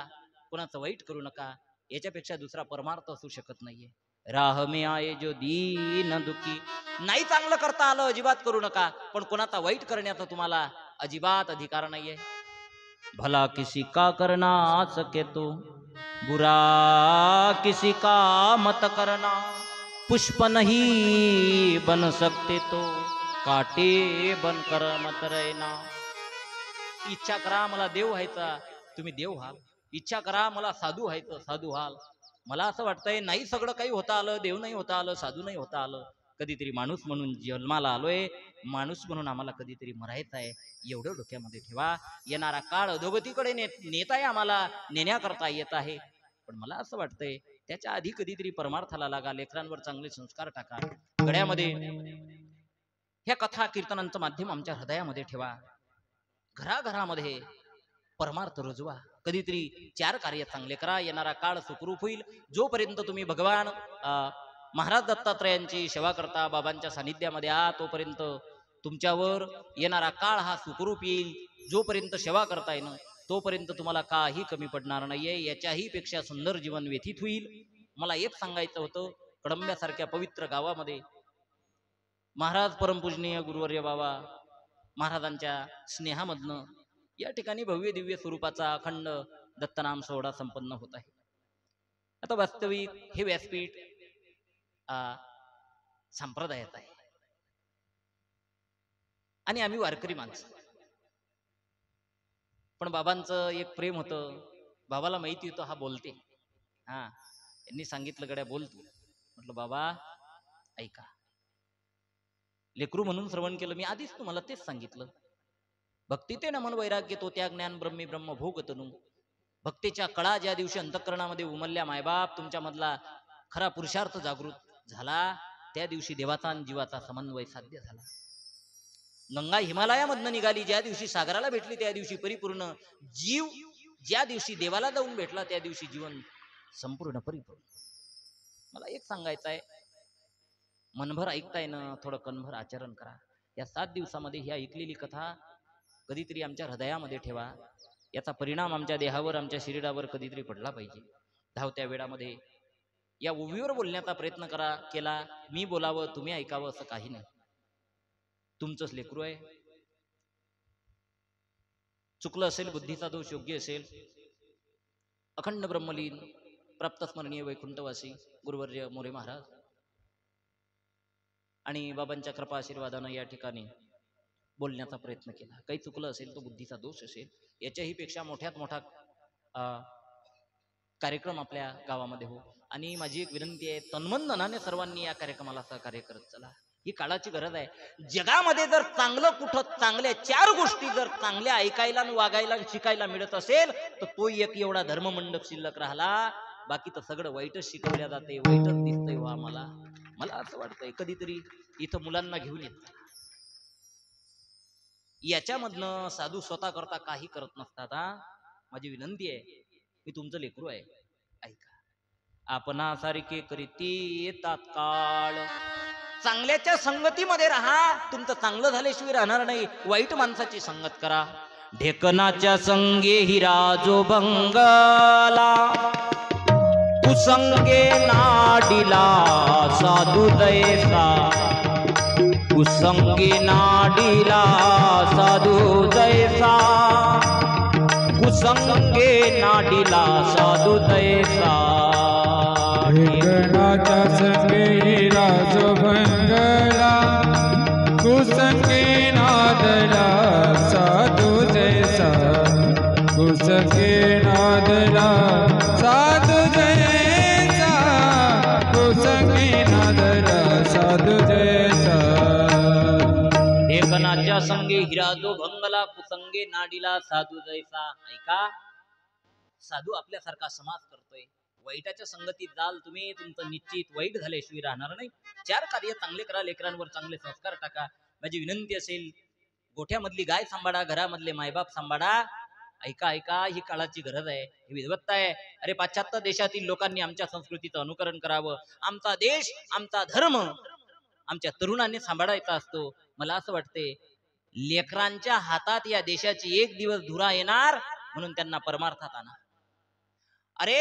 कोणाचं वाईट करू नका. याच्यापेक्षा दुसरा परमार्थ असू शकत नाहीये. राह में आये जो दीन दुखी. नाही चांगलं करता आलं अजिबात करू नका, पण कोणाचा वाईट करण्याचा तुम्हाला अजिबात अधिकार नाहीये. भला किसी का करना सके तो, बुरा किसी का मत करना. पुष्प नहीं बन सकते तो, काटे बनकर मत रहना. इच्छा करा मला देव व्हायचा, तुम्ही देव व्हाल. इच्छा करा मला साधू व्हायचं, साधू व्हाल. मला असं वाटतंय नाही सगळं काही होता आलं, देव नाही होता आलं, साधू नाही होता आलं. कधीतरी माणूस म्हणून जन्माला आलोय, माणूस म्हणून आम्हाला कधीतरी मरायचं आहे. एवढं डोक्यामध्ये ठेवा. येणारा काळ अधोगतीकडे नेत आहे, आम्हाला नेण्याकरता येत आहे. पण मला असं वाटतंय त्याच्या आधी कधीतरी परमार्थाला लागा. लेकरांवर चांगले संस्कार टाका. गड्यामध्ये ह्या कथा कीर्तनांचं माध्यम आमच्या हृदयामध्ये ठेवा. घराघरामध्ये परमार्थ रुजवा. कधीतरी 4 कार्य चांगले करा. येणारा काळ सुखरूप होईल. जोपर्यंत तुम्ही भगवान महाराज दत्तात्रयांची सेवा करता, बाबांच्या सानिध्यामध्ये आहात, तोपर्यंत तुमच्यावर येणारा काळ हा सुखरूप येईल. जोपर्यंत सेवा करता येणं तोपर्यंत तुम्हाला काही कमी पडणार नाहीये. याच्याही पेक्षा सुंदर जीवन व्यतीत होईल. मला एक सांगायचं होतं. कडंब्यासारख्या पवित्र गावामध्ये महाराज परमपूजनीय गुरुवर्य बाबा महाराजांच्या स्नेहामधनं या ठिकाणी भव्य दिव्य स्वरूपाचा अखंड दत्तनाम सोहळा संपन्न होत आहे. आता वास्तविक हे व्यासपीठ संप्रदायात आहे आणि आम्ही वारकरी माणसं. पण बाबांचं एक प्रेम होतं. बाबाला माहिती होतं हा बोलते. यांनी सांगितलं गड्या बोल तू. म्हटलं बाबा ऐका. लेकरू म्हणून श्रवण केलं. मी आधीच तुम्हाला तेच सांगितलं. भक्ती ते नमन वैराग्य तो त्या ज्ञान ब्रह्मी ब्रह्म भोग तनु. भक्तीच्या कळा ज्या दिवशी अंतःकरणामध्ये उमलल्या, मायबाप तुमच्यामधला खरा पुरुषार्थ जागृत झाला, त्या दिवशी देवाचा आणि जीवाचा समन्वय साध्य झाला. गंगा हिमालयामधनं निघाली ज्या दिवशी, सागराला भेटली त्या दिवशी परिपूर्ण. जीव ज्या दिवशी देवाला जाऊन भेटला त्या दिवशी जीवन संपूर्ण परिपूर्ण. मला एक सांगायचं आहे. मनभर ऐकताय ना, थोडं कणभर आचरण करा. या 7 दिवसामध्ये ही ऐकलेली कथा कधीतरी आमच्या हृदयामध्ये ठेवा. याचा परिणाम आमच्या देहावर, आमच्या शरीरावर कधीतरी पडला पाहिजे. धावत्या वेळामध्ये या उभीवर बोलण्याचा प्रयत्न केला. मी बोलावं तुम्ही ऐकावं असं काही नाही. तुमचंच लेकरू आहे. चुकलं असेल, बुद्धीचा दोष योग्य असेल, अखंड ब्रह्मलीन प्राप्त स्मरणीय वैकुंठवासी गुरुवर्य मोरे महाराज आणि बाबांच्या कृपा आशीर्वादानं या ठिकाणी बोलण्याचा प्रयत्न केला. काही चुकलं असेल तो बुद्धीचा दोष असेल. याच्याही पेक्षा मोठ्यात मोठा कार्यक्रम आपल्या गावामध्ये हो. आणि माझी एक विनंती आहे, तन्मनधनाने सर्वांनी या कार्यक्रमाला सहकार्य करत चला. ही काळाची गरज आहे. जगामध्ये जर चांगलं कुठं चांगल्या 4 गोष्टी जर चांगल्या ऐकायला वागायला शिकायला मिळत असेल तर तो एक एवढा धर्ममंडप शिल्लक राहिला. बाकी तर सगळं वाईटच शिकवल्या जाते, वाईटच दिसतंय हो आम्हाला. मला असं वाटतंय कधीतरी इथं मुलांना घेऊन येत. याच्यामधनं साधू स्वतः करता काही करत नसतात. माझी विनंती आहे, मी तुमचं लेकरू आहे, ऐका. आपणासारखे करीती तात्काळ. चांगल्याच्या संगतीमध्ये राहा. तुमचं चांगलं झाल्याशिवाय राहणार नाही. वाईट माणसाची संगत करा. ढेकनाच्या संगे हिराजो बंगला, कुसंगे नाडिला साधू जैसा. कुसंगे नाडिला साधू जैसा. कुसंगे नाडिला साधू जैसा. ढेकणाच्या संगे राजो बंगला, कुसंगे नादला साधू जैसा. कुसंगे नादला साधू जैसा. कुसंगे नादला साधू जैसा. केतनाच्या संगे हिरा जो भंगला कुसंगे नाडीला साधू जैसा. ऐका, साधू आपल्यासारखा समाज करतोय. वाईटाच्या संगतीत जाल तुम्ही, तुमचं निश्चित वाईट झाल्याशिवाय राहणार नाही. 4 कार्य चांगले करा, लेकरांवर चांगले संस्कार टाका. माझी विनंती असेल, गोठ्यामधली गाय सांभाळा, घरामधले मायबाप सांभाळा. ऐका ऐका, ही काळाची गरज आहे, ही विद्वत्ता आहे. अरे पाश्चात्य देशातील लोकांनी आमच्या संस्कृतीचं अनुकरण करावं. आमचा देश, आमचा धर्म आमच्या तरुणांनी सांभाळायचा असतो. मला असं वाटते, लेकरांच्या हातात या देशाची एक दिवस धुरा येणार, म्हणून त्यांना परमार्थात आणा. अरे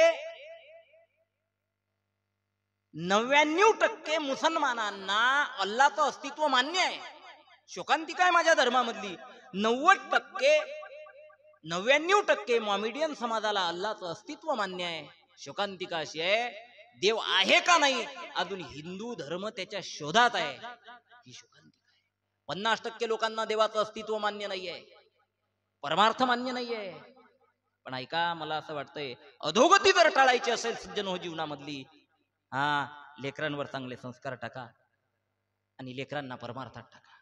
99% मुसलमानांना अल्लाचं अस्तित्व मान्य आहे. शोकांतिका आहे माझ्या धर्मामधली. 99% मॉमेडियन समाजाला अल्लाचं अस्तित्व मान्य आहे. शोकांतिका अशी आहे, देव आहे का नाही अजून हिंदू धर्म त्याच्या शोधात आहे. ही शोकांतिका आहे. 50% लोकांना देवाचं अस्तित्व मान्य नाहीये, परमार्थ मान्य नाहीये. पण ऐका, मला असं वाटतंय, अधोगती जर टाळायची असेल सज्जन हो जीवनामधली, लेकरांवर चांगले संस्कार टाका आणि लेकरांना परमार्थात टाका.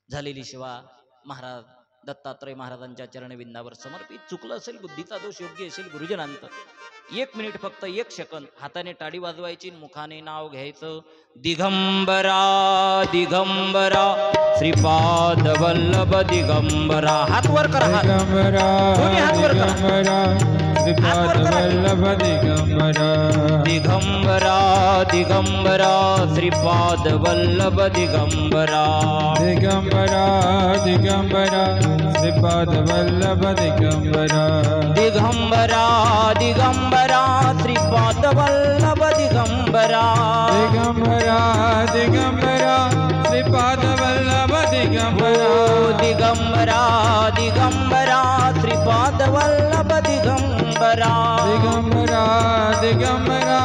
झालेली सेवा महाराज दत्तात्रय महाराजांच्या चरणविंदावर समर्पित. चुकलं असेल, बुद्धीचा दोष योग्य असेल गुरुजनांत, 1 मिनिट फक्त 1 सेकंद हाताने टाळी वाजवायची, मुखाने नाव घ्यायचं. दिगंबरा दिगंबरा श्रीपाद वल्लभ दिगंबरा. हात वर करा, हात वर करा. श्रीपाद वल्लभ दिगंबरा. दिगंबरा दिगंबरा श्रीपाद वल्लभ दिगंबरा. दिगंबरा दिगंबरा श्रीपाद वल्लभ दिगंबरा. दिगंबरा दिगंबरा श्रीपाद वल्लभ दिगंबरा. दिगंबरा दिगंबरा श्रीपाद वल्लभ दिगंबरा. दिगंबरा दिगंबरा श्रीपाद वल्लभ दिगंबरा. दिगंबरा दिगंबरा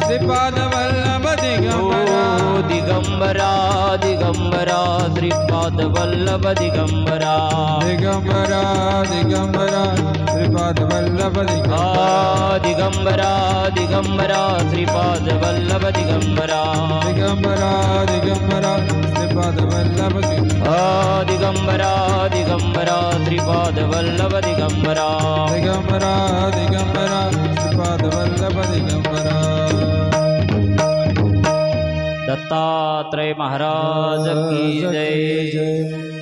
श्रीपाद वल्लभ दिगंबरा. दिगंबरा दिगंबरा श्रीपाद वल्लभ दिगंबरा. दिगंबरा दिगंबरा श्रीपाद वल्लभ दिगंबरा. दिगंबरा दिगंबरा श्रीपाद वल्लभ दिगंबरा. दिगंबरा दिगंबरा श्रीपाद वल्लभ दिगंबरा. दिगंबरा दिगंबरा श्रीपाद वल्लभ दिगंबरा. दिगंबरा दिगंबरा श्रीपाद वल्लभ दिगंबरा. दत्तात्रय महाराज की जय.